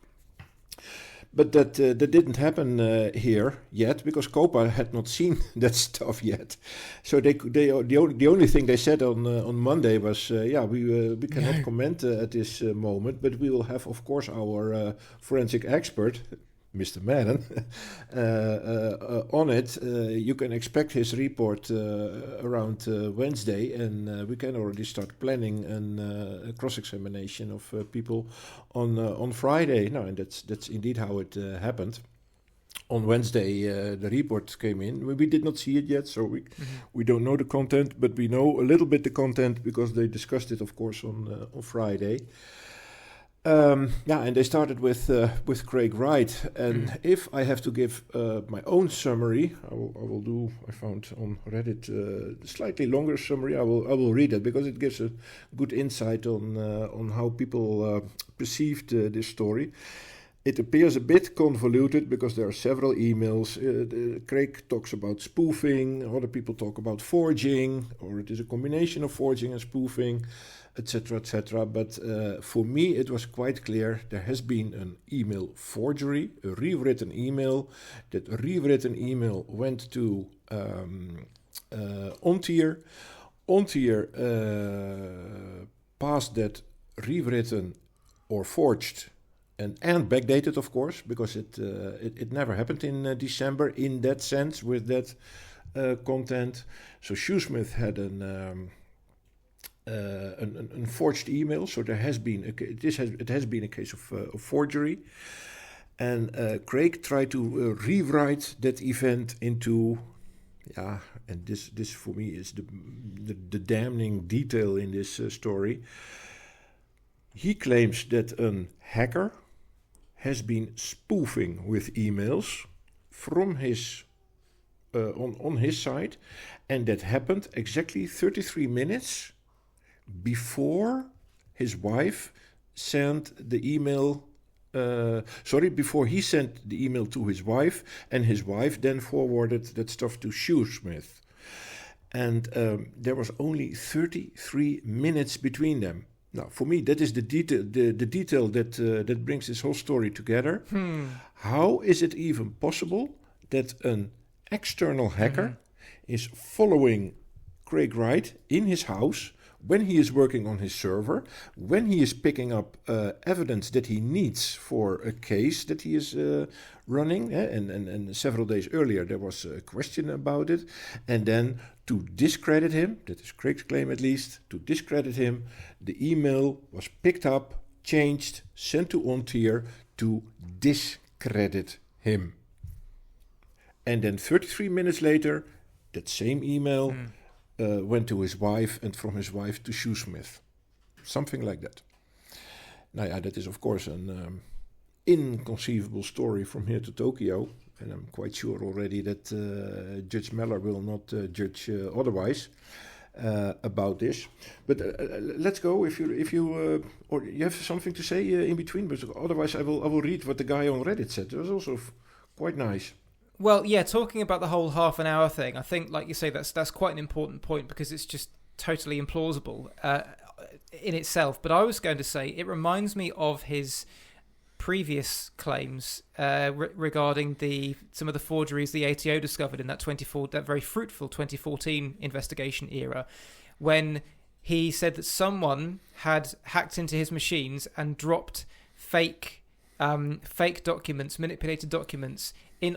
But that didn't happen here yet, because COPA had not seen that stuff yet. So the only thing they said on Monday was, we cannot comment at this moment, but we will have, of course, our forensic expert, Mr. Madden, on it. You can expect his report around Wednesday, and we can already start planning a cross-examination of people on Friday. And that's indeed how it happened. On Wednesday, the report came in. We did not see it yet, so we don't know the content, but we know a little bit the content because they discussed it, of course, on Friday. And they started with Craig Wright. And if I have to give my own summary, I will do. I found on Reddit a slightly longer summary. I will read it because it gives a good insight on how people perceived this story. It appears a bit convoluted because there are several emails. Craig talks about spoofing. Other people talk about forging, or it is a combination of forging and spoofing, etc., etc. But for me, it was quite clear there has been an email forgery, a rewritten email. That rewritten email went to Ontier. Ontier passed that rewritten or forged and backdated, of course, because it never happened in December in that sense with that content. So Shoesmith had an forged email. So there has been it has been a case of forgery, and Craig tried to rewrite that event into, and this for me is the damning detail in this story. He claims that a hacker has been spoofing with emails from his on his side, and that happened exactly 33 minutes before his wife sent the email. Before he sent the email to his wife, and his wife then forwarded that stuff to Shoesmith. And there was only 33 minutes between them. Now, for me, that is the detail that brings this whole story together. How is it even possible that an external hacker is following Craig Wright in his house when he is working on his server, when he is picking up evidence that he needs for a case that he is running, and several days earlier there was a question about it, and then to discredit him, that is Craig's claim at least, to discredit him, the email was picked up, changed, sent to Ontier to discredit him. And then 33 minutes later, that same email went to his wife, and from his wife to Shoesmith. Something like that. Now, that is, of course, an inconceivable story from here to Tokyo. And I'm quite sure already that Judge Meller will not judge otherwise about this. But let's go. If you or you have something to say in between, but otherwise I will read what the guy on Reddit said. It was also quite nice. Well, yeah, talking about the whole half an hour thing, I think, like you say, that's quite an important point because it's just totally implausible in itself. But I was going to say it reminds me of his previous claims regarding some of the forgeries the ATO discovered in that very fruitful 2014 investigation era, when he said that someone had hacked into his machines and dropped fake documents, manipulated documents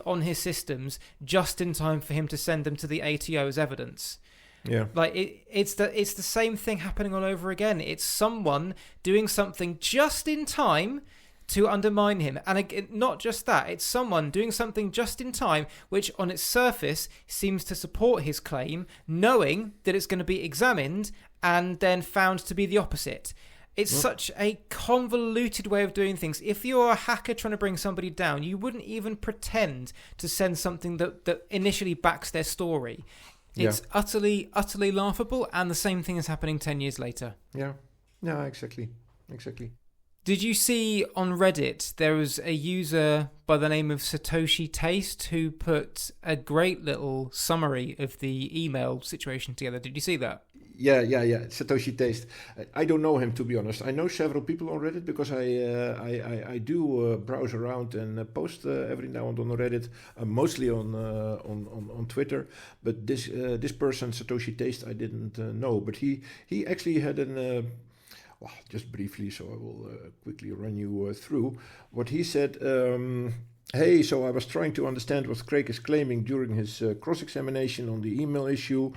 on his systems just in time for him to send them to the ATO as evidence. Yeah, like it's the same thing happening all over again. It's someone doing something just in time to undermine him, and again, not just that, it's someone doing something just in time which on its surface seems to support his claim, knowing that it's going to be examined and then found to be the opposite. It's such a convoluted way of doing things. If you're a hacker trying to bring somebody down, you wouldn't even pretend to send something that initially backs their story. It's utterly, utterly laughable, and the same thing is happening 10 years later. Yeah, exactly. Did you see on Reddit there was a user by the name of Satoshi Taste who put a great little summary of the email situation together? Did you see that? Yeah. Satoshi Taste. I don't know him, to be honest. I know several people on Reddit because I do browse around and post every now and then on Reddit, mostly on Twitter. But this person, Satoshi Taste, I didn't know. But he actually had an. Well, just briefly, so I will quickly run you through what he said. Hey, so I was trying to understand what Craig is claiming during his cross-examination on the email issue.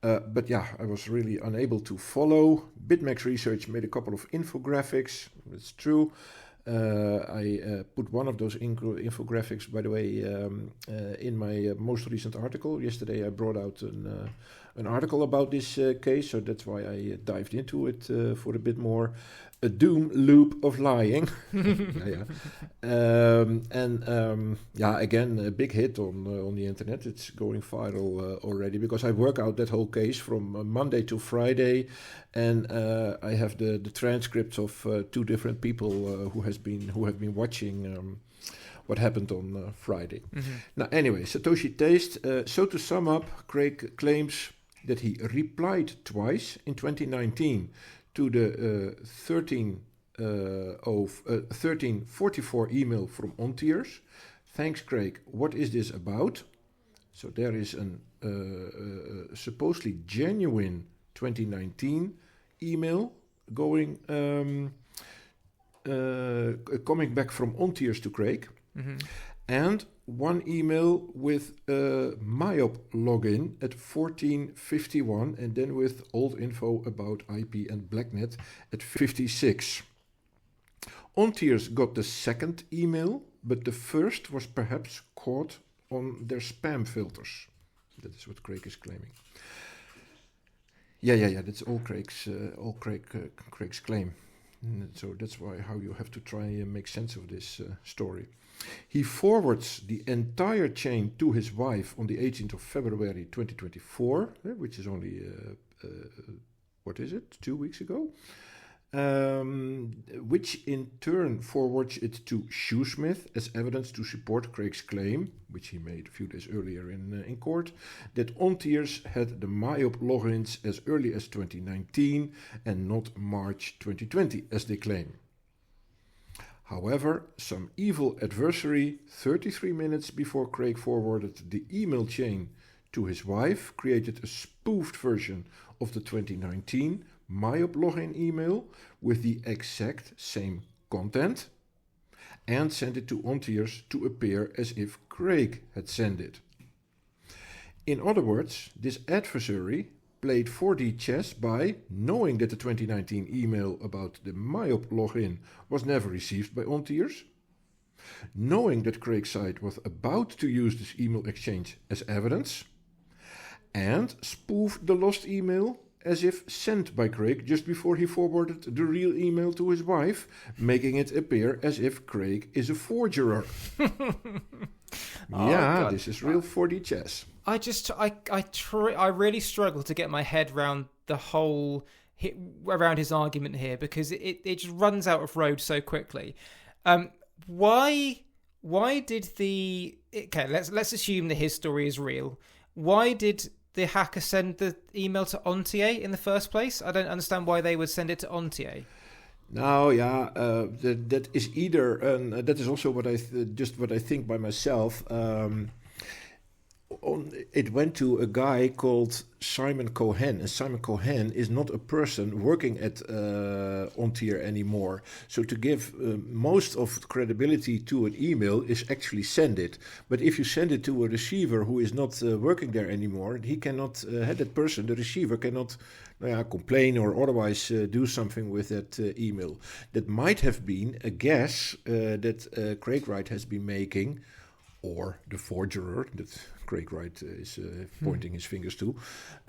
But I was really unable to follow. BitMEX Research made a couple of infographics. It's true. I put one of those infographics, by the way, in my most recent article. Yesterday I brought out an article about this case, so that's why I dived into it for a bit more. A doom loop of lying. Again, a big hit on the internet. It's going viral already because I work out that whole case from Monday to Friday, and I have the transcripts of two different people who have been watching what happened on Friday. Mm-hmm. Now, anyway, Satoshi Taste. So to sum up, Craig claims that he replied twice in 2019 to the 1344 email from Ontiers. Thanks, Craig. What is this about? So there is an supposedly genuine 2019 email going coming back from Ontiers to Craig. Mm-hmm. And one email with a MyOp login at 14:51 and then with old info about IP and Blacknet at 56. Ontiers got the second email, but the first was perhaps caught on their spam filters. That is what Craig is claiming. Yeah. That's all Craig's claim. So that's how you have to try and make sense of this story. He forwards the entire chain to his wife on the 18th of February 2024, which is only 2 weeks ago. Which in turn forwards it to Shoesmith as evidence to support Craig's claim, which he made a few days earlier in court, that Ontiers had the MyOp logins as early as 2019 and not March 2020, as they claim. However, some evil adversary, 33 minutes before Craig forwarded the email chain to his wife, created a spoofed version of the 2019 MyOp login email with the exact same content and sent it to Ontiers to appear as if Craig had sent it. In other words, this adversary played 4D chess by knowing that the 2019 email about the MyOp login was never received by Ontiers, knowing that Craig's side was about to use this email exchange as evidence, and spoofed the lost email as if sent by Craig just before he forwarded the real email to his wife, making it appear as if Craig is a forger. God. This is real 4D chess. I really struggle to get my head around around his argument here, because it just runs out of road so quickly. Why did let's assume that his story is real. Why did the hacker send the email to Ontier in the first place? I don't understand why they would send it to Ontier. No, that is either, that is also what I think by myself. It went to a guy called Simon Cohen, and Simon Cohen is not a person working at Ontier anymore. So to give most of credibility to an email is actually send it. But if you send it to a receiver who is not working there anymore, he cannot, the receiver cannot complain or otherwise do something with that email. That might have been a guess that Craig Wright has been making, or the forgerer that Craig Wright is pointing his fingers to,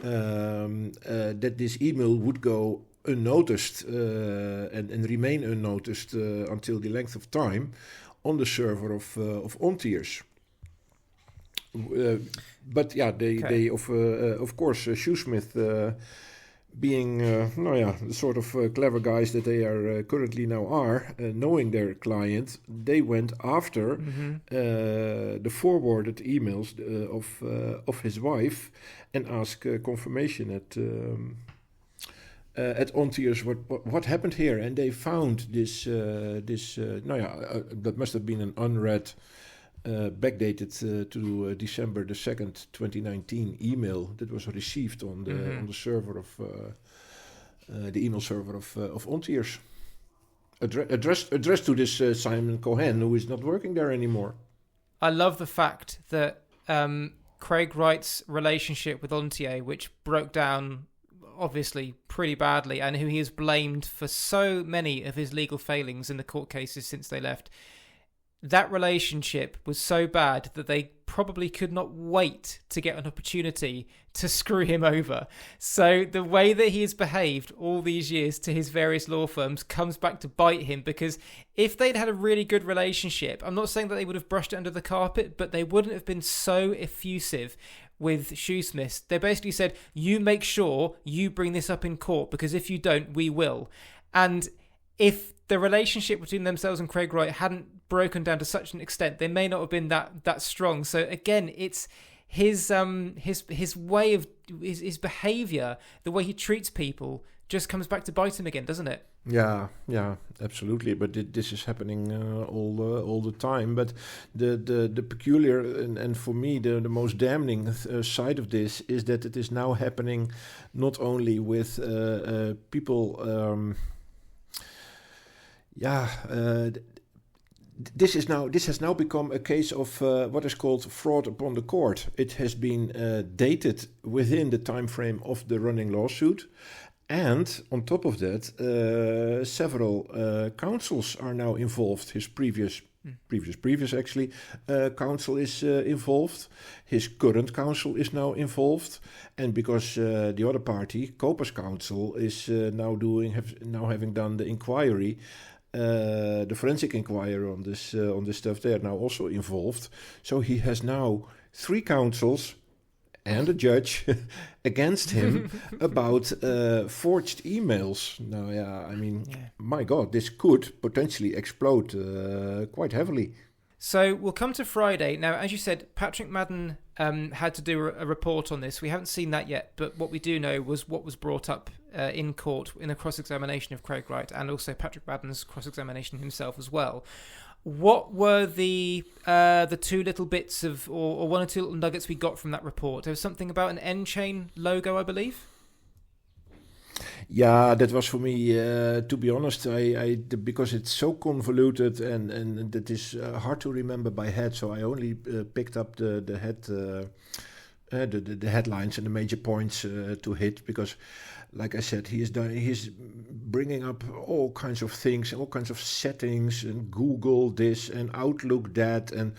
that this email would go unnoticed and remain unnoticed until the length of time on the server of Ontiers. They of course, Shoesmith, being the sort of clever guys that they are currently now are, knowing their client, they went after the forwarded emails of his wife and asked confirmation at Ontiers what happened here, and they found this that must have been an unread, backdated to December the 2nd, 2019 email that was received on the server of the email server of Ontiers, addressed to this Simon Cohen, who is not working there anymore. I love the fact that Craig Wright's relationship with Ontier, which broke down obviously pretty badly, and who he has blamed for so many of his legal failings in the court cases since they left, that relationship was so bad that they probably could not wait to get an opportunity to screw him over. So the way that he has behaved all these years to his various law firms comes back to bite him, because if they'd had a really good relationship, I'm not saying that they would have brushed it under the carpet, but they wouldn't have been so effusive with Shoesmith. They basically said, you make sure you bring this up in court, because if you don't, we will. And if the relationship between themselves and Craig Wright hadn't broken down to such an extent, they may not have been that strong. So again, it's his way of his behavior, the way he treats people, just comes back to bite him again, doesn't it? Yeah, absolutely. But this is happening all the time. But the peculiar and for me the most damning side of this is that it is now happening not only with people. this has now become a case of what is called fraud upon the court. It has been dated within the time frame of the running lawsuit, and on top of that, several counsels are now involved. His previous actually counsel is involved. His current counsel is now involved, and because the other party, COPA's counsel, is now having done the inquiry. The forensic inquiry on this stuff, they are now also involved. So he has now 3 counsels and a judge against him about forged emails. Now, my God, this could potentially explode quite heavily. So we'll come to Friday. Now, as you said, Patrick Madden had to do a report on this. We haven't seen that yet, but what we do know was what was brought up in court in a cross-examination of Craig Wright, and also Patrick Madden's cross-examination himself as well. What were the 2 little bits of, or 1 or 2 little nuggets we got from that report? There was something about an N-chain logo, I believe. Yeah, that was for me, to be honest, I because it's so convoluted and that is hard to remember by head, so I only picked up the headlines and the major points to hit, because, like I said, he's bringing up all kinds of things, all kinds of settings, and Google this and Outlook that, and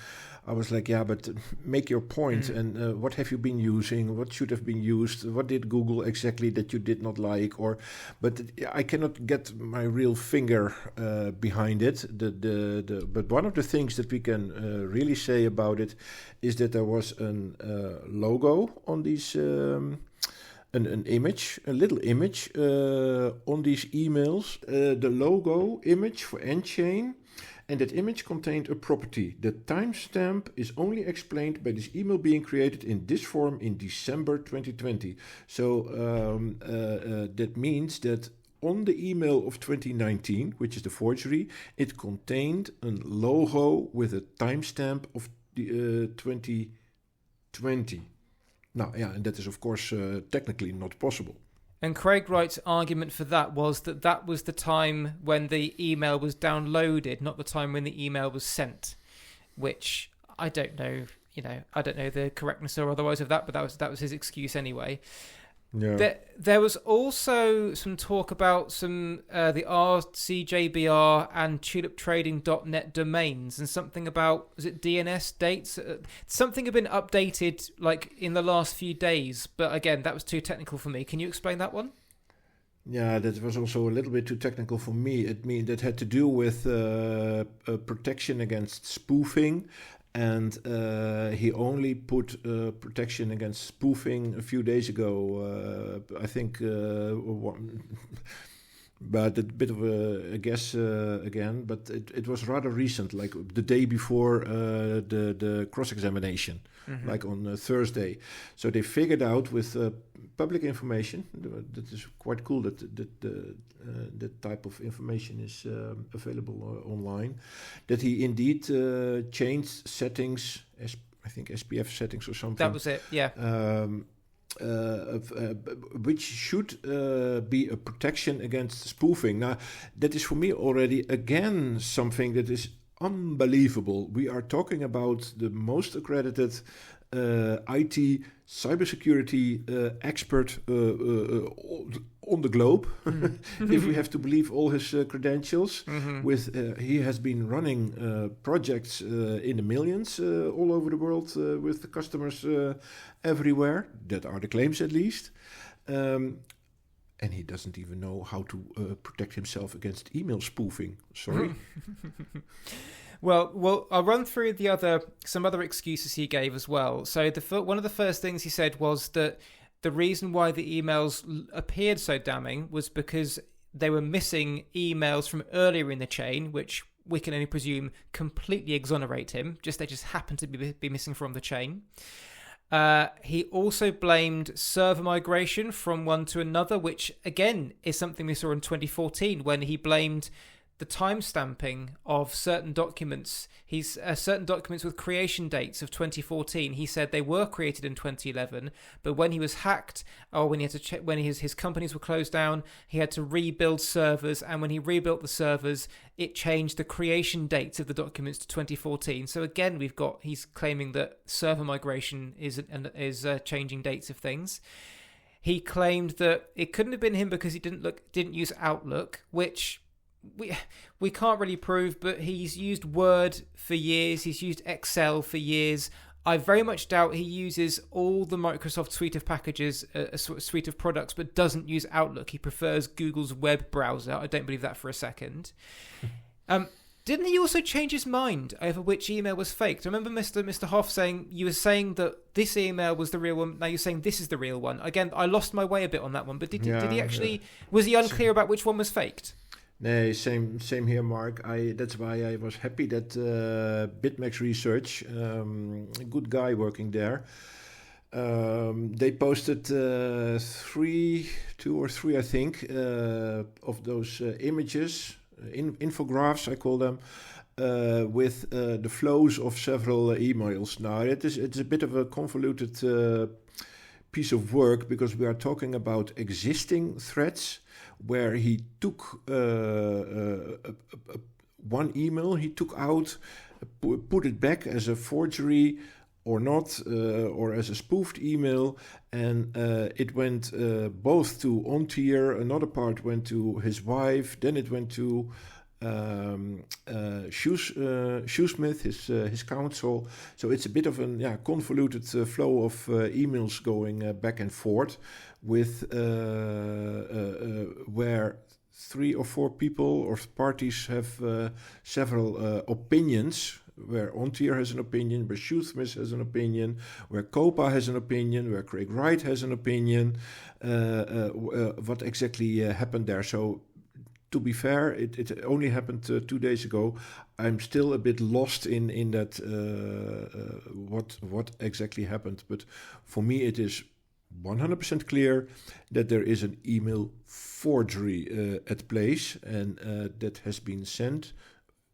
I was like, yeah, but make your point. And what have you been using? What should have been used? What did Google exactly that you did not like? But I cannot get my real finger behind it. But one of the things that we can really say about it is that there was a logo on these. An image, a little image on these emails, the logo image for N-chain, and that image contained a property. The timestamp is only explained by this email being created in this form in December 2020. So that means that on the email of 2019, which is the forgery, it contained a logo with a timestamp of the 2020. Now, yeah, and that is, of course, technically not possible. And Craig Wright's argument for that was that was the time when the email was downloaded, not the time when the email was sent, which I don't know, I don't know the correctness or otherwise of that, but that was his excuse anyway. Yeah. There was also some talk about some the RCJBR and tuliptrading.net domains, and something about, was it DNS dates? Something had been updated like in the last few days, but again, that was too technical for me. Can you explain that one? Yeah, that was also a little bit too technical for me. That had to do with protection against spoofing. And he only put protection against spoofing a few days ago. I think, but a bit of a guess again. But it was rather recent, like the day before the cross-examination, like on Thursday. So they figured out with public information, that is quite cool that that type of information is available online, that he indeed changed settings, I think SPF settings or something. That was it, yeah. Which should be a protection against spoofing. Now, that is for me already, again, something that is unbelievable. We are talking about the most accredited IT cybersecurity expert on the globe, if we have to believe all his credentials. With he has been running projects in the millions all over the world with the customers everywhere. That are the claims, at least. And he doesn't even know how to protect himself against email spoofing. Sorry. Well, I'll run through some other excuses he gave as well. So one of the first things he said was that the reason why the emails appeared so damning was because they were missing emails from earlier in the chain, which we can only presume completely exonerate him. They just happened to be missing from the chain. He also blamed server migration from one to another, which again is something we saw in 2014 when he blamed the timestamping of certain documents. He's certain documents with creation dates of 2014. He said they were created in 2011, but when he was hacked, or when he had to check, when his companies were closed down, he had to rebuild servers, and when he rebuilt the servers, it changed the creation dates of the documents to 2014. So again, he's claiming that server migration is changing dates of things. He claimed that it couldn't have been him because he didn't use Outlook, which we can't really prove, but he's used Word for years, he's used Excel for years. I very much doubt he uses all the Microsoft suite of packages, a suite of products, but doesn't use Outlook. He prefers Google's web browser. I don't believe that for a second. Didn't he also change his mind over which email was faked? I remember Mr. Hoff saying, you were saying that this email was the real one, now you're saying this is the real one. Again, I lost my way a bit on that one, but did he actually, was he unclear about which one was faked? No, same here, Mark. That's why I was happy that BitMEX Research, a good guy working there, they posted two or three, I think, of those images, infographics, I call them, with the flows of several emails. Now, it's a bit of a convoluted piece of work because we are talking about existing threads where he took one email, he took out, put it back as a forgery or not, or as a spoofed email, and it went both to Ontier, another part went to his wife, then it went to Shoesmith, his counsel. So it's a bit of a convoluted flow of emails going back and forth with where 3 or 4 people or parties have several opinions, where Ontier has an opinion, where Shoesmith has an opinion, where COPA has an opinion, where Craig Wright has an opinion, what exactly happened there. So to be fair, it only happened 2 days ago. I'm still a bit lost in that what exactly happened. But for me, it is 100% clear that there is an email forgery at place, and that has been sent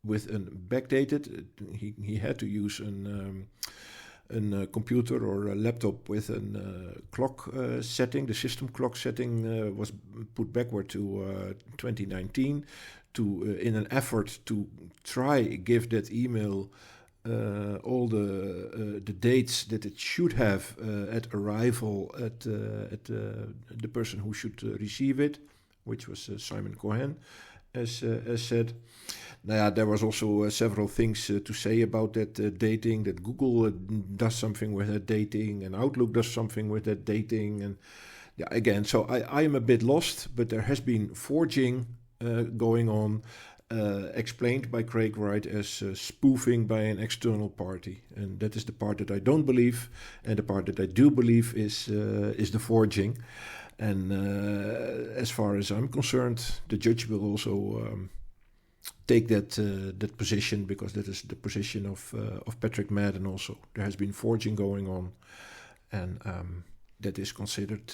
with a backdated. He had to use a computer or a laptop with a clock setting. The system clock setting was put backward to 2019 in an effort to try give that email all the dates that it should have at arrival at the person who should receive it, which was Simon Cohen, as said. Now, there was also several things to say about that dating, that Google does something with that dating, and Outlook does something with that dating. And again, so I am a bit lost, but there has been forging going on, explained by Craig Wright as spoofing by an external party. And that is the part that I don't believe, and the part that I do believe is the forging. And as far as I'm concerned, the judge will also take that position, because that is the position of Patrick Madden also. There has been forging going on, and that is considered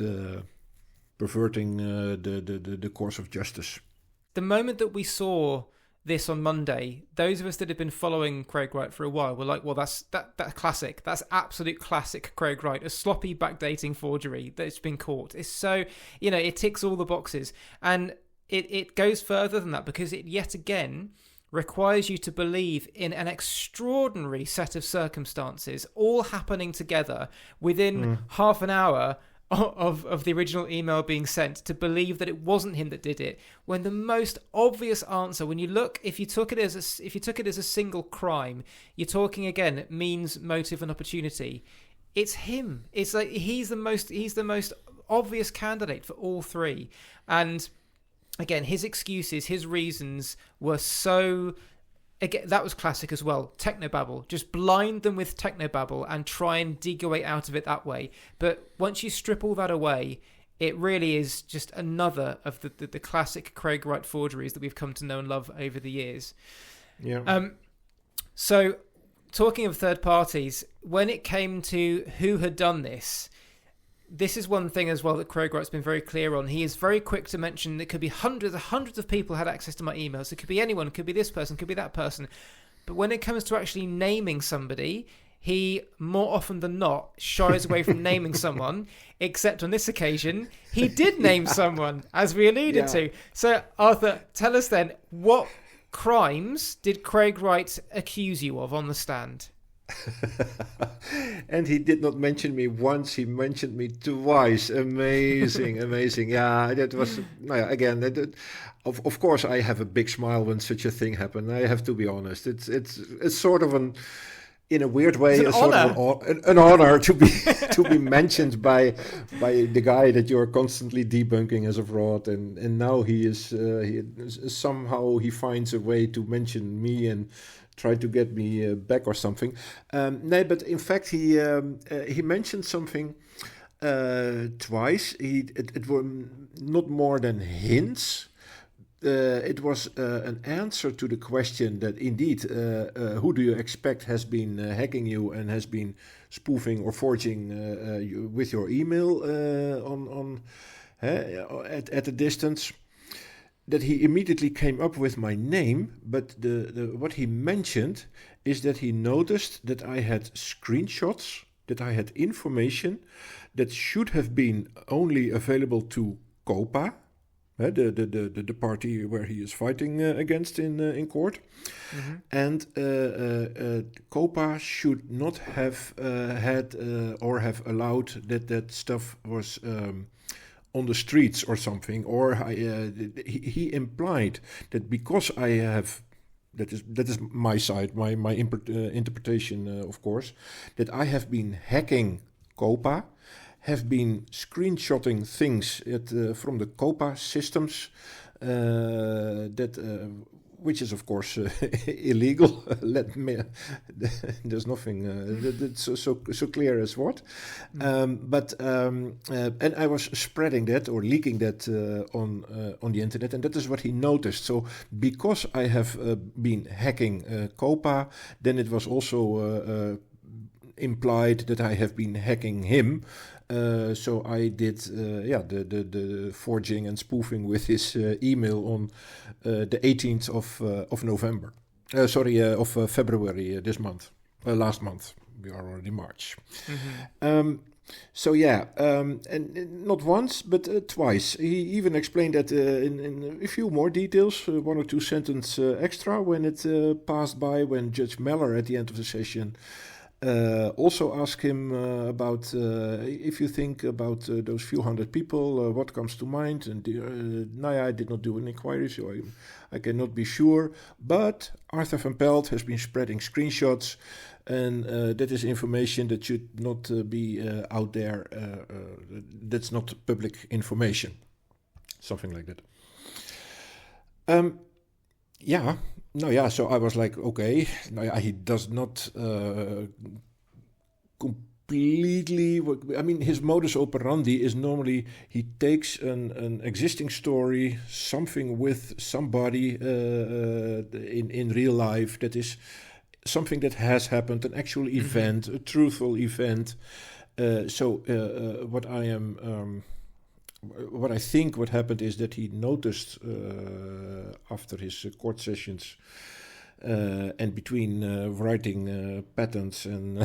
perverting the course of justice. The moment that we saw this on Monday, those of us that have been following Craig Wright for a while were like, well, that's classic. That's absolute classic Craig Wright, a sloppy backdating forgery that's been caught. It's so, it ticks all the boxes. And it goes further than that, because it yet again requires you to believe in an extraordinary set of circumstances all happening together within half an hour of the original email being sent, to believe that it wasn't him that did it, when the most obvious answer, if you took it as a single crime, you're talking again means, motive and opportunity, it's him. It's like he's the most obvious candidate for all three. And again, his excuses, his reasons were so... Again, that was classic as well. Technobabble. Just blind them with technobabble and try and dig your way out of it that way. But once you strip all that away, it really is just another of the classic Craig Wright forgeries that we've come to know and love over the years. Yeah. So, talking of third parties, when it came to who had done this, this is one thing as well that Craig Wright's been very clear on. He is very quick to mention it could be hundreds of people had access to my emails. It could be anyone. It could be this person. It could be that person. But when it comes to actually naming somebody, he, more often than not, shies away from naming someone, except on this occasion, he did name someone, as we alluded to. So, Arthur, tell us then, what crimes did Craig Wright accuse you of on the stand? And he did not mention me once, he mentioned me twice. Amazing. Yeah, that was, again, of course I have a big smile when such a thing happened. I have to be honest. It's sort of in a weird way, it's an honor to be mentioned by the guy that you're constantly debunking as a fraud, and now he somehow he finds a way to mention me and try to get me back or something. No, but in fact he mentioned something twice. It were not more than hints. It was an answer to the question that indeed, who do you expect has been hacking you and has been spoofing or forging you with your email at a distance? That he immediately came up with my name, but what he mentioned is that he noticed that I had screenshots, that I had information that should have been only available to COPA, the party where he is fighting against in court. Mm-hmm. And COPA should not have had or have allowed that stuff was on the streets or something. Or he implied that because I have, that is my side, my interpretation, of course, that I have been hacking COPA, have been screenshotting things from the COPA systems, which is of course illegal. There's nothing that's so clear as what. But and I was spreading that or leaking that on the internet, and that is what he noticed. So because I have been hacking COPA, then it was also implied that I have been hacking him. So I did the forging and spoofing with his email on the 18th of November. Of February this month. Last month. We are already March. Mm-hmm. And not once, but twice. He even explained that in a few more details, one or two sentences extra when it passed by, when Judge Meller at the end of the session also asked him about if you think about those few hundred people, what comes to mind? And I did not do an inquiry, so I cannot be sure. But Arthur van Pelt has been spreading screenshots, and that is information that should not be out there. That's not public information. Something like that. So I was like, okay, he does not completely... his modus operandi is normally he takes an existing story, something with somebody in real life that is something that has happened, an actual event, a truthful event. What I think what happened is that he noticed after his court sessions and between writing patents and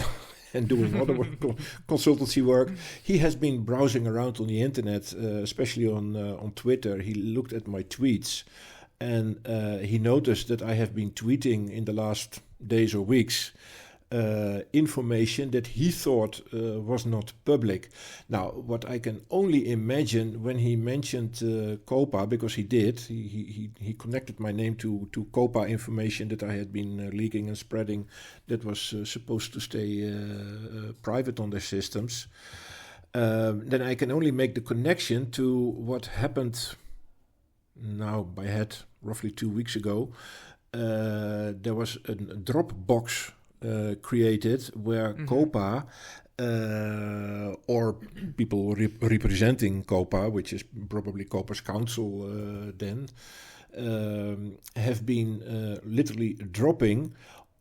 doing other consultancy work, he has been browsing around on the internet, especially on Twitter. He looked at my tweets and he noticed that I have been tweeting in the last days or weeks information that he thought was not public. Now, what I can only imagine when he mentioned COPA, because he did, he connected my name to COPA information that I had been leaking and spreading that was supposed to stay private on their systems. Then I can only make the connection to what happened now by head roughly 2 weeks ago. There was a Dropbox created where COPA or people representing COPA, which is probably COPA's counsel then, have been literally dropping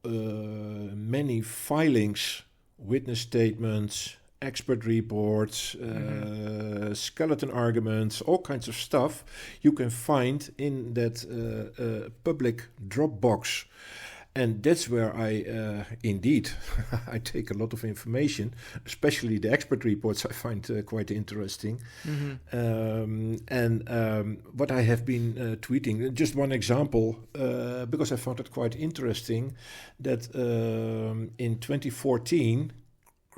many filings, witness statements, expert reports, skeleton arguments, all kinds of stuff you can find in that public Dropbox. And that's where I, indeed, I take a lot of information, especially the expert reports I find quite interesting. What I have been tweeting, just one example, because I found it quite interesting, that in 2014,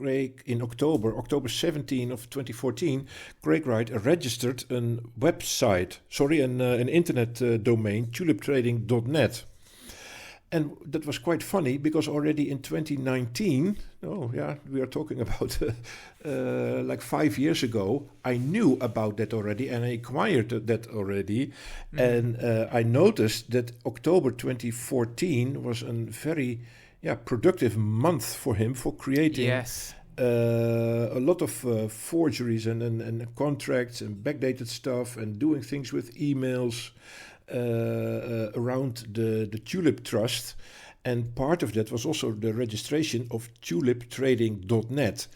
in October 17 of 2014, Craig Wright registered an internet domain, tuliptrading.net. And that was quite funny because already in 2019, we are talking about like 5 years ago, I knew about that already and I acquired that already. And I noticed that October 2014 was a very productive month for him for creating a lot of forgeries and contracts and backdated stuff and doing things with emails around the Tulip Trust, and part of that was also the registration of tuliptrading.net.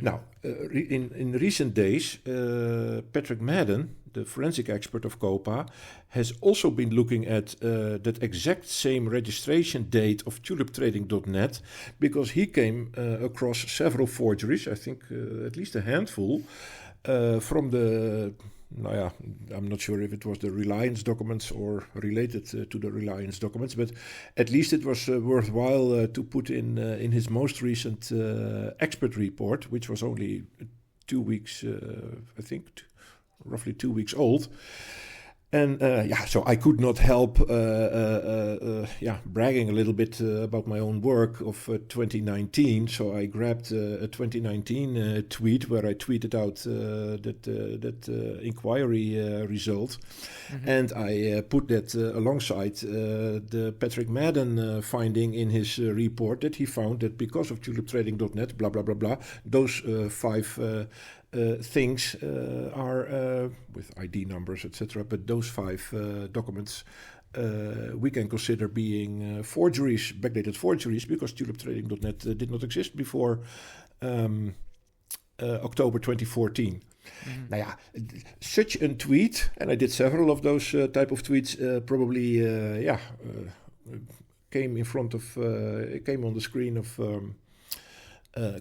Now, in recent days, Patrick Madden, the forensic expert of COPA, has also been looking at that exact same registration date of tuliptrading.net, because he came across several forgeries, I think at least a handful, from the I'm not sure if it was the Reliance documents or related to the Reliance documents, but at least it was worthwhile to put in his most recent expert report, which was only 2 weeks, I think, roughly 2 weeks old. And so I could not help bragging a little bit about my own work of 2019. So I grabbed a 2019 tweet where I tweeted out that inquiry result, and I put that alongside the Patrick Madden finding in his report that he found that because of tuliptrading.net, blah blah blah blah, those 5 things are with ID numbers, etc. But those 5 documents we can consider being forgeries, backdated forgeries, because tuliptrading.net did not exist before October 2014. Such a tweet, and I did several of those type of tweets, came in front of, came on the screen of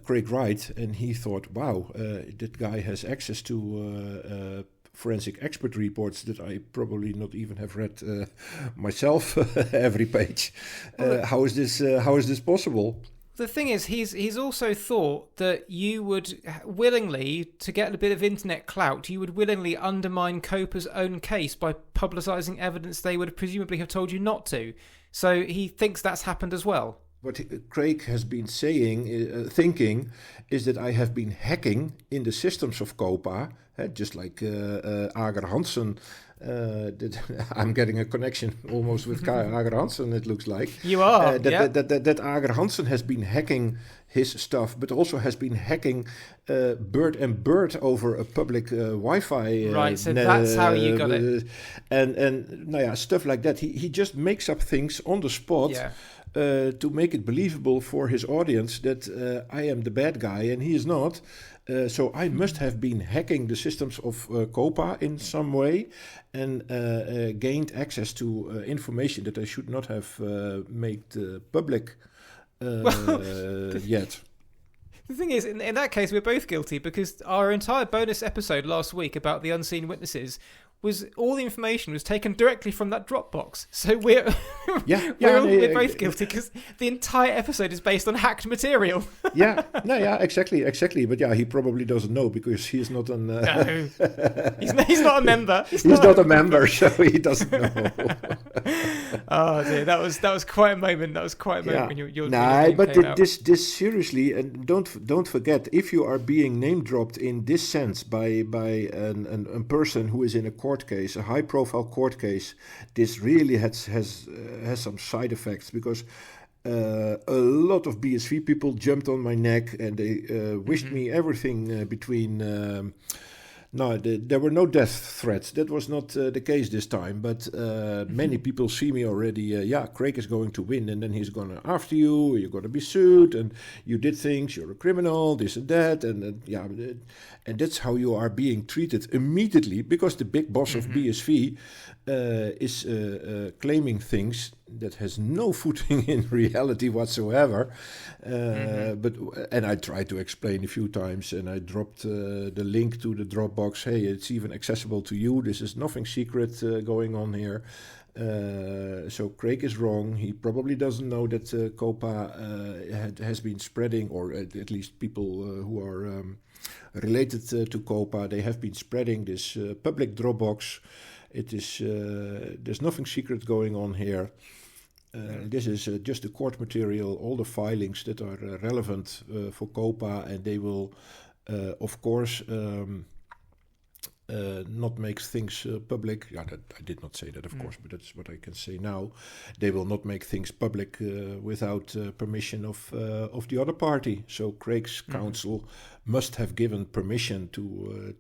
Craig Wright, and he thought, wow, that guy has access to forensic expert reports that I probably not even have read myself every page. How is this possible? The thing is, he's also thought that you would willingly, to get a bit of internet clout, you would willingly undermine COPA's own case by publicising evidence they would presumably have told you not to. So he thinks that's happened as well. What Craig has been thinking is that I have been hacking in the systems of COPA, just like Ager Hansen. I'm getting a connection almost with Ager Hansen, it looks like. You are, that Ager Hansen has been hacking his stuff, but also has been hacking Bird and Bird over a public Wi-Fi. Right, so that's how you got it. And stuff like that. He just makes up things on the spot. Yeah. To make it believable for his audience that I am the bad guy and he is not. So I must have been hacking the systems of COPA in some way and gained access to information that I should not have made public yet. The thing is, in that case, we're both guilty, because our entire bonus episode last week about the unseen witnesses was all the information was taken directly from that Dropbox. So we're both guilty, because the entire episode is based on hacked material. Exactly. But he probably doesn't know, because he's not an. No, he's not a member. He's not a member, so he doesn't know. Oh dear, that was quite a moment. That was quite a moment when you're. But this seriously, and don't forget, if you are being name dropped in this sense by a person who is in a court case, a high-profile court case, this really has some side effects, because a lot of BSV people jumped on my neck and they wished me everything between No, there were no death threats. That was not the case this time. But many people see me already. Craig is going to win, and then he's going to after you. You're going to be sued, and you did things. You're a criminal, this and that, and that's how you are being treated immediately because the big boss of BSV is claiming things that has no footing in reality whatsoever. And I tried to explain a few times, and I dropped the link to the Dropbox. Hey, it's even accessible to you. This is nothing secret going on here. So Craig is wrong. He probably doesn't know that COPA has been spreading, or at least people who are related to COPA, they have been spreading this public Dropbox. It is there's nothing secret going on here. This is just the court material, all the filings that are relevant for COPA, and they will, of course, not make things public. Yeah, I did not say that, of course, but that's what I can say now. They will not make things public without permission of the other party. So Craig's counsel must have given permission to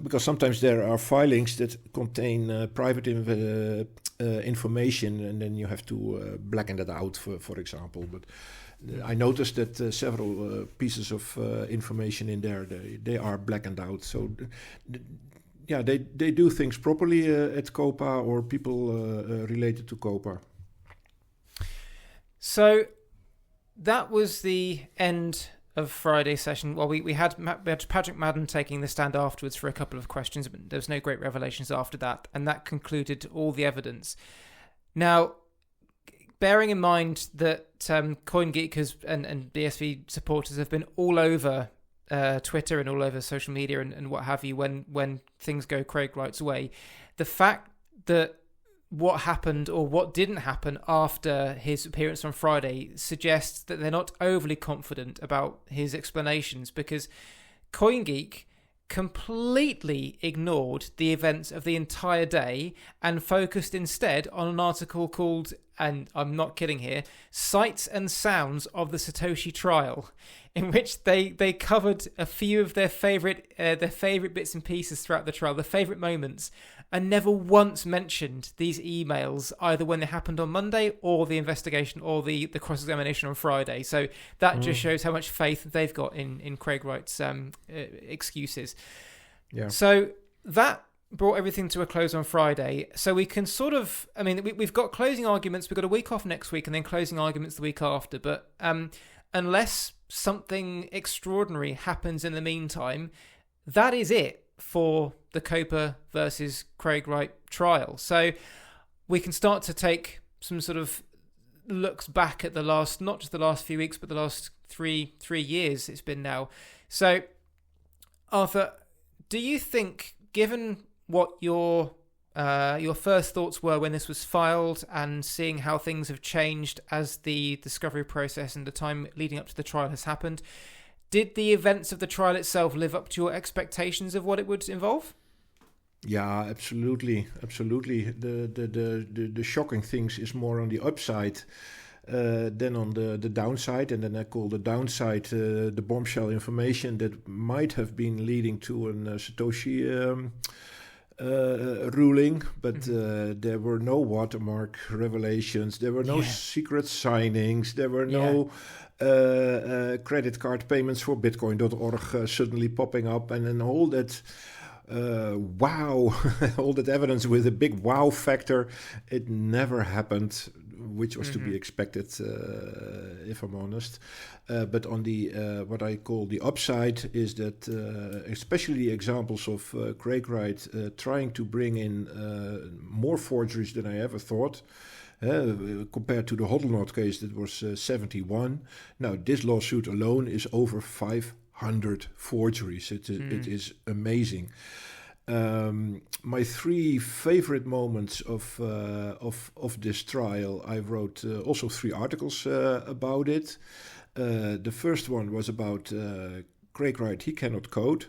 because sometimes there are filings that contain private information, and then you have to blacken that out, for example. But I noticed that several pieces of information in there, they are blackened out. So, they do things properly at COPA, or people related to COPA. So that was the end of Friday's session. Well, we had Patrick Madden taking the stand afterwards for a couple of questions, but there was no great revelations after that, and that concluded all the evidence. Now, bearing in mind that CoinGeek and BSV supporters have been all over Twitter and all over social media and what have you when things go Craig Wright's way, the fact that what happened or what didn't happen after his appearance on Friday suggests that they're not overly confident about his explanations, because CoinGeek completely ignored the events of the entire day and focused instead on an article called, and I'm not kidding here, Sights and Sounds of the Satoshi Trial, in which they covered a few of their favorite bits and pieces throughout the trial, their favorite moments, and never once mentioned these emails, either when they happened on Monday or the investigation or the cross-examination on Friday. So that just shows how much faith they've got in Craig Wright's excuses. Yeah. So that brought everything to a close on Friday. So we can sort of, we've got closing arguments. We've got a week off next week and then closing arguments the week after. But unless something extraordinary happens in the meantime, that is it for the COPA versus Craig Wright trial. So we can start to take some sort of looks back at the last, not just the last few weeks, but the last three years it's been now. So, Arthur, do you think, given what your first thoughts were when this was filed and seeing how things have changed as the discovery process and the time leading up to the trial has happened, did the events of the trial itself live up to your expectations of what it would involve? Yeah, absolutely. The shocking things is more on the upside than on the downside. And then I call the downside the bombshell information that might have been leading to an Satoshi ruling, but there were no watermark revelations, there were no secret signings, there were no credit card payments for Bitcoin.org suddenly popping up, and then all that all that evidence with a big wow factor. It never happened, which was to be expected, if I'm honest. But on the what I call the upside is that especially the examples of Craig Wright trying to bring in more forgeries than I ever thought. Compared to the Hodlnot case, that was 71. Now, this lawsuit alone is over 500 forgeries. It is amazing. My three favorite moments of this trial, I wrote also 3 articles about it. The first one was about Craig Wright, he cannot code.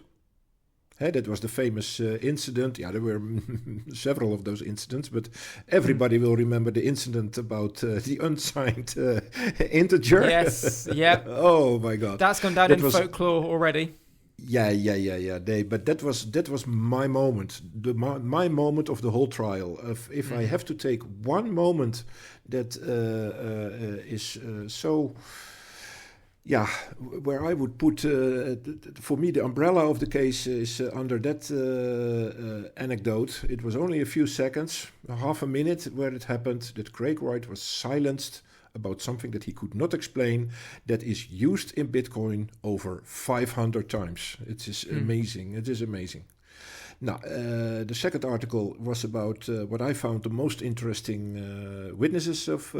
That was the famous incident. Yeah, there were several of those incidents, but everybody will remember the incident about the unsigned integer. Yes, yep. Oh, my God. That's gone down in folklore already. Yeah. But that was my moment, my moment of the whole trial. If I have to take one moment that is so, yeah, where I would put, for me, the umbrella of the case is under that anecdote. It was only a few seconds, half a minute, where it happened that Craig Wright was silenced about something that he could not explain, that is used in Bitcoin over 500 times. It is amazing. It is amazing. Now, the second article was about what I found the most interesting witnesses of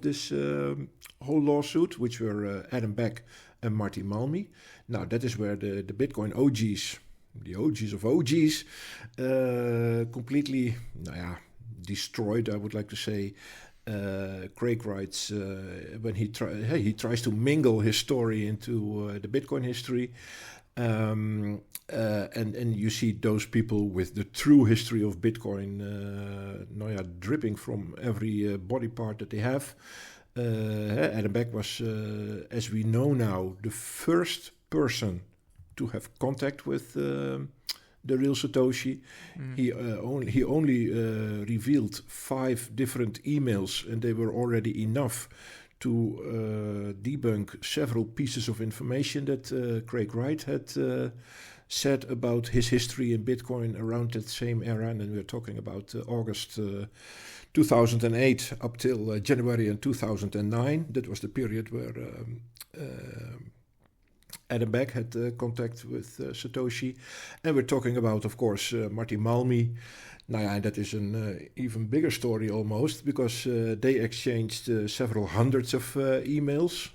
this whole lawsuit, which were Adam Back and Marty Malmy. Now, that is where the Bitcoin OGs, the OGs of OGs, completely destroyed, I would like to say, Craig Wright's when he tries to mingle his story into the Bitcoin history. And you see those people with the true history of Bitcoin dripping from every body part that they have. Adam Back was, as we know now, the first person to have contact with the real Satoshi. He only revealed 5 different emails, and they were already enough to debunk several pieces of information that Craig Wright had said about his history in Bitcoin around that same era. And then we're talking about August 2008 up till January in 2009. That was the period where Adam Back had contact with Satoshi. And we're talking about, of course, Marty Malmy. And that is an even bigger story almost, because they exchanged several hundreds of emails.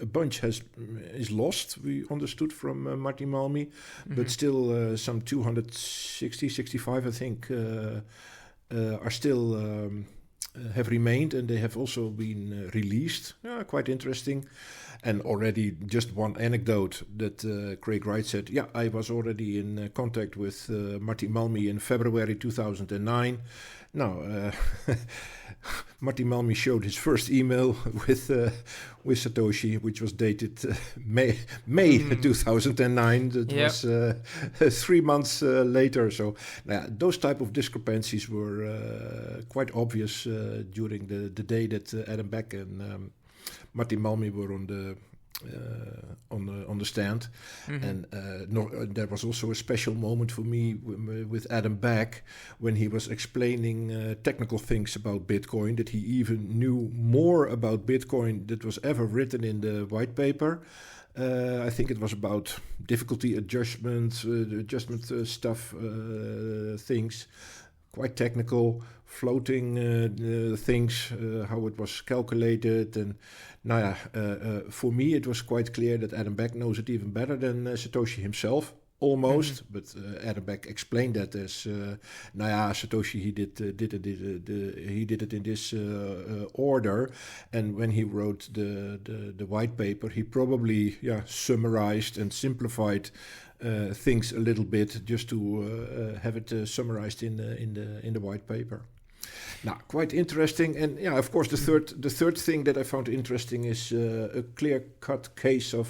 A bunch is lost, we understood from Marty Malmy, but still some 265, I think, are still have remained, and they have also been released. Quite interesting. And already just one anecdote that Craig Wright said, I was already in contact with Marty Malmy in February 2009. Now, Marty Malmy showed his first email with Satoshi, which was dated May 2009. That was 3 months later. So those type of discrepancies were quite obvious during the day that Adam Back and Marty Malmy were on the stand. And there was also a special moment for me with Adam Back when he was explaining technical things about Bitcoin, that he even knew more about Bitcoin that was ever written in the white paper. I think it was about difficulty adjustment stuff, things, quite technical, floating things, how it was calculated. And for me, it was quite clear that Adam Back knows it even better than Satoshi himself, almost. But Adam Back explained that as, Satoshi, he did it in this order. And when he wrote the white paper, he probably summarized and simplified things a little bit, just to have it summarized in the white paper. Now, quite interesting. And of course, the third thing that I found interesting is a clear-cut case of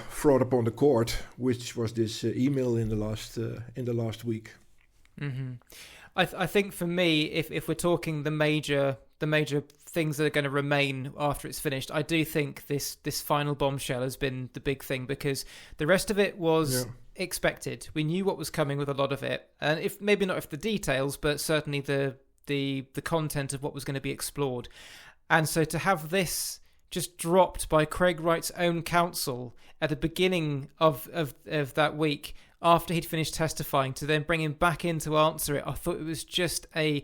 fraud upon the court, which was this email in the last week. I think for me, if we're talking the major things that are going to remain after it's finished, I do think this final bombshell has been the big thing, because the rest of it was expected. We knew what was coming with a lot of it, and if the details, but certainly the content of what was going to be explored. And so to have this just dropped by Craig Wright's own counsel at the beginning of that week, after he'd finished testifying, to then bring him back in to answer it, I thought it was just a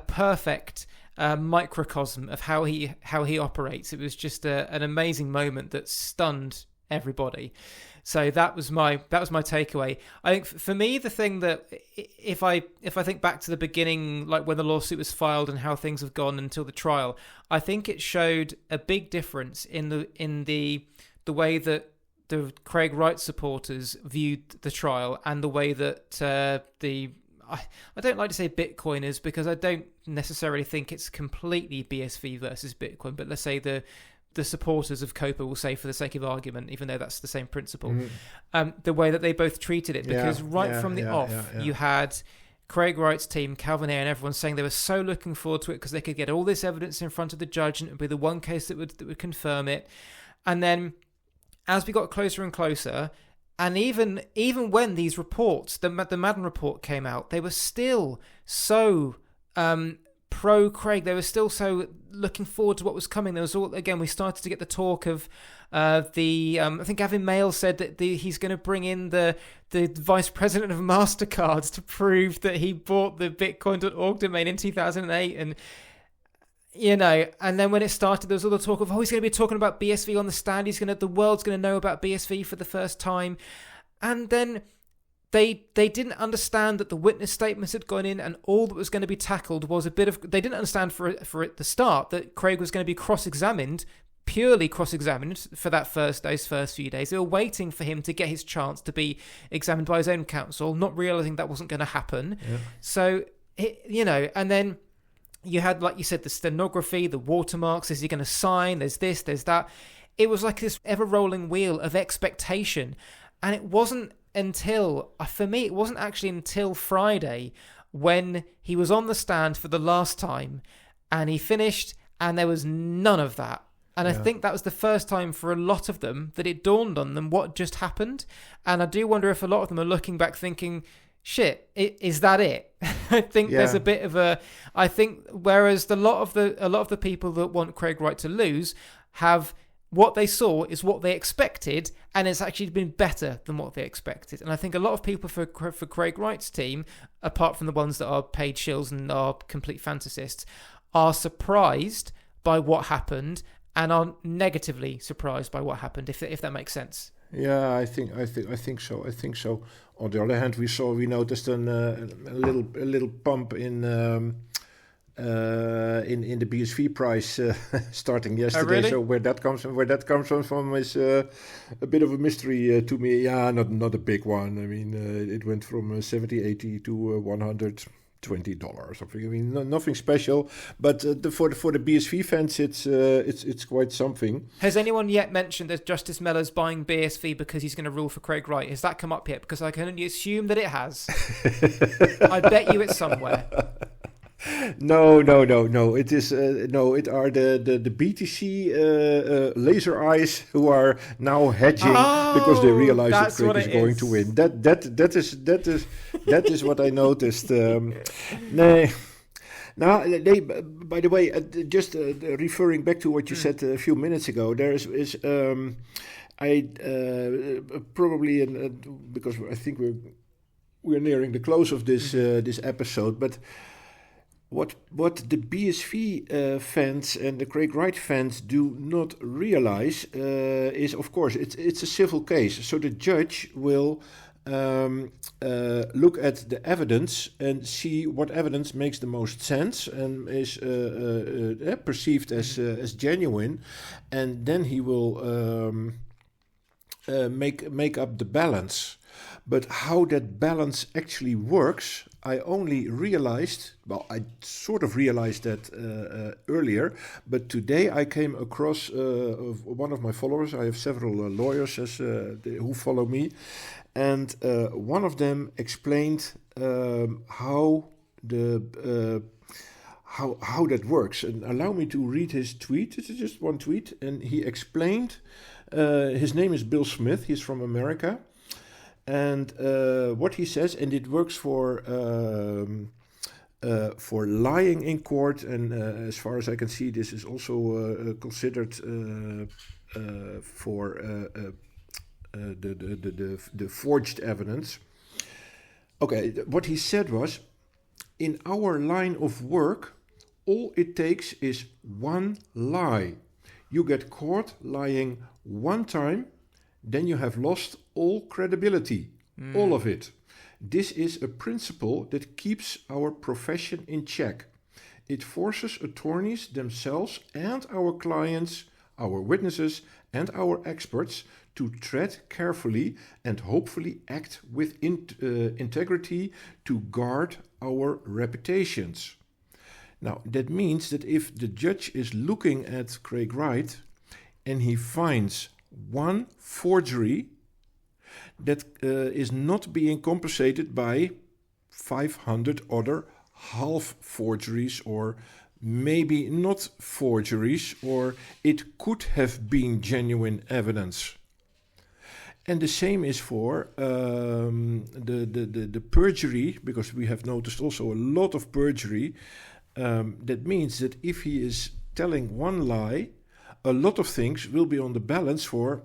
perfect microcosm of how he operates. It was just an amazing moment that stunned everybody. So that was my takeaway. I think for me, the thing that if I think back to the beginning, like when the lawsuit was filed and how things have gone until the trial, I think it showed a big difference in the way that the Craig Wright supporters viewed the trial, and the way that I don't like to say Bitcoiners, because I don't necessarily think it's completely BSV versus Bitcoin, but let's say the the supporters of COPA will say for the sake of argument, even though that's the same principle, the way that they both treated it. Because from the off, you had Craig Wright's team, Calvin Ayre and everyone saying they were so looking forward to it because they could get all this evidence in front of the judge and it would be the one case that would confirm it. And then as we got closer and closer, and even when these reports, the Madden report came out, they were still so pro Craig. They were still so looking forward to what was coming. There was we started to get the talk of I think Gavin Mail said that he's going to bring in the vice president of MasterCard to prove that he bought the Bitcoin.org domain in 2008. And, and then when it started, there was all the talk of, he's going to be talking about BSV on the stand. The world's going to know about BSV for the first time. And then they didn't understand that the witness statements had gone in and all that was going to be tackled was they didn't understand for at the start that Craig was going to be purely cross-examined for those first few days. They were waiting for him to get his chance to be examined by his own counsel, not realizing that wasn't going to happen. Yeah. So, and then you had, like you said, the stenography, the watermarks. Is he going to sign? There's this, there's that. It was like this ever-rolling wheel of expectation. And it wasn't actually until Friday when he was on the stand for the last time and he finished and there was none of that. And I think that was the first time for a lot of them that it dawned on them what just happened. And I do wonder if a lot of them are looking back thinking, shit, is that it? I think there's a bit of whereas a lot of the people that want Craig Wright to lose have what they saw is what they expected, and it's actually been better than what they expected. And I think a lot of people for Craig Wright's team, apart from the ones that are paid shills and are complete fantasists, are surprised by what happened and are negatively surprised by what happened, if that makes sense. Yeah, I think so. On the other hand, we noticed a little pump in the BSV price starting yesterday. Oh, really? So where that comes from is a bit of a mystery to me. Yeah, not a big one. I mean, it went from 70, 80 to $120 or something. I mean, nothing special. But for the BSV fans, it's quite something. Has anyone yet mentioned that Justice Mellor's buying BSV because he's going to rule for Craig Wright? Has that come up yet? Because I can only assume that it has. I bet you it's somewhere. No. It is It are the BTC laser eyes who are now hedging because they realize that Craig is going to win. That is what I noticed. Now, by the way, just referring back to what you said a few minutes ago, there is probably because I think we're nearing the close of this episode, but. What the BSV fans and the Craig Wright fans do not realize is, of course, it's a civil case. So the judge will look at the evidence and see what evidence makes the most sense and is perceived as genuine, and then he will make up the balance. But how that balance actually works, I only realized, I sort of realized that earlier, but today I came across one of my followers. I have several lawyers who follow me, and one of them explained how that works. And allow me to read his tweet. It's just one tweet, and he explained. His name is Bill Smith. He's from America. And what he says, and it works for lying in court, and as far as I can see, this is also considered for the forged evidence. Okay, what he said was, in our line of work, all it takes is one lie. You get caught lying one time, then you have lost all credibility, all of it. This is a principle that keeps our profession in check. It forces attorneys themselves and our clients, our witnesses and our experts to tread carefully and hopefully act with integrity to guard our reputations. Now, that means that if the judge is looking at Craig Wright, and he finds one forgery that is not being compensated by 500 other half forgeries, or maybe not forgeries, or it could have been genuine evidence. And the same is for the perjury, because we have noticed also a lot of perjury. That means that if he is telling one lie, a lot of things will be on the balance for,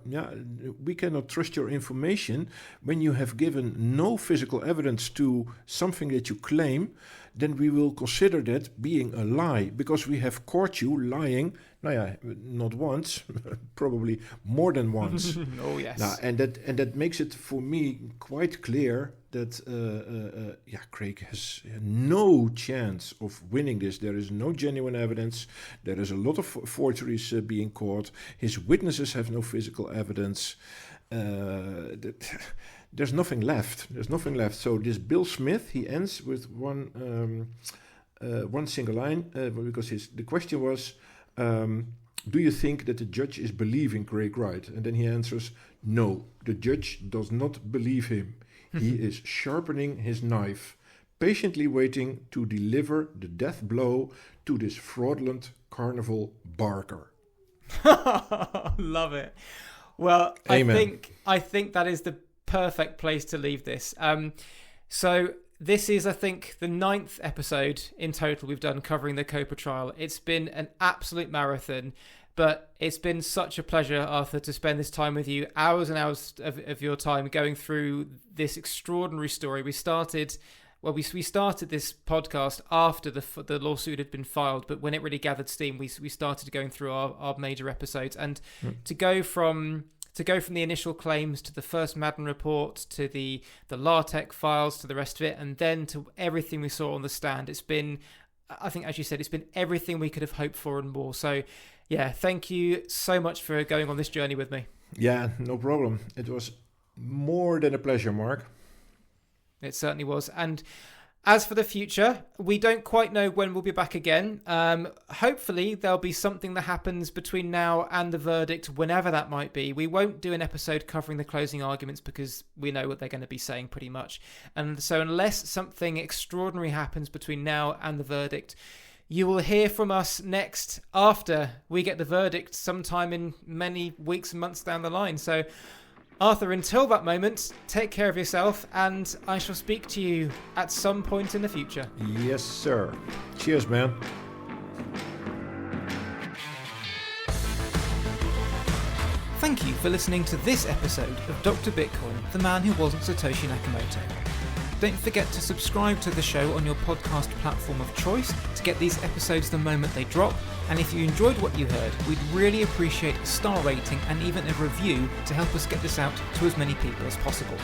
we cannot trust your information when you have given no physical evidence to something that you claim, then we will consider that being a lie, because we have caught you lying, not once, probably more than once. Oh, yes. And that makes it for me quite clear that Craig has no chance of winning this. There is no genuine evidence. There is a lot of forgeries being caught. His witnesses have no physical evidence. There's nothing left. So this Bill Smith, he ends with one single line, because the question was, do you think that the judge is believing Craig Wright? And then he answers, no, the judge does not believe him. He is sharpening his knife, patiently waiting to deliver the death blow to this fraudulent carnival barker. Love it. Well, Amen. I think that is the perfect place to leave this. So this is, I think, the 9th episode in total we've done covering the COPA trial. It's been an absolute marathon, but it's been such a pleasure, Arthur, to spend this time with you, hours and hours of your time going through this extraordinary story. We started this podcast after the lawsuit had been filed, but when it really gathered steam, we started going through our major episodes, and to go from the initial claims to the first Madden report to the LaTeX files to the rest of it, and then to everything we saw on the stand. It's been, I think, as you said, it's been everything we could have hoped for and more. So, yeah, thank you so much for going on this journey with me. Yeah, no problem. It was more than a pleasure, Mark. It certainly was. And as for the future, we don't quite know when we'll be back again. Hopefully there'll be something that happens between now and the verdict, whenever that might be. We won't do an episode covering the closing arguments because we know what they're going to be saying pretty much. And so unless something extraordinary happens between now and the verdict, you will hear from us next after we get the verdict sometime in many weeks and months down the line. So Arthur, until that moment, take care of yourself, and I shall speak to you at some point in the future. Yes, sir. Cheers, man. Thank you for listening to this episode of Dr. Bitcoin, the man who wasn't Satoshi Nakamoto. Don't forget to subscribe to the show on your podcast platform of choice to get these episodes the moment they drop. And if you enjoyed what you heard, we'd really appreciate a star rating and even a review to help us get this out to as many people as possible.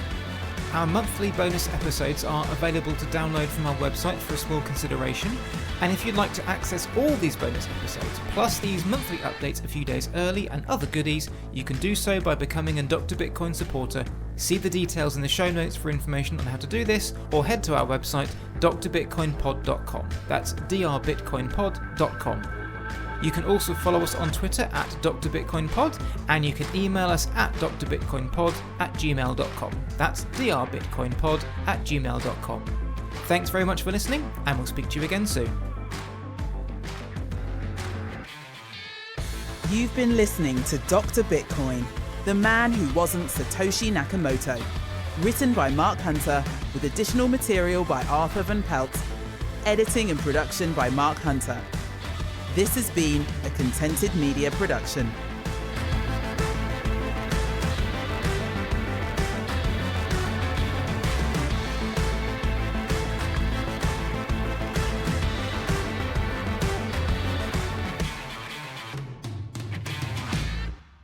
Our monthly bonus episodes are available to download from our website for a small consideration. And if you'd like to access all these bonus episodes, plus these monthly updates a few days early and other goodies, you can do so by becoming a Dr. Bitcoin supporter. See the details in the show notes for information on how to do this, or head to our website, drbitcoinpod.com. That's drbitcoinpod.com. You can also follow us on Twitter at drbitcoinpod, and you can email us at drbitcoinpod@gmail.com. That's drbitcoinpod@gmail.com. Thanks very much for listening, and we'll speak to you again soon. You've been listening to Dr. Bitcoin, the man who wasn't Satoshi Nakamoto. Written by Mark Hunter, with additional material by Arthur Van Pelt. Editing and production by Mark Hunter. This has been a Contented Media production.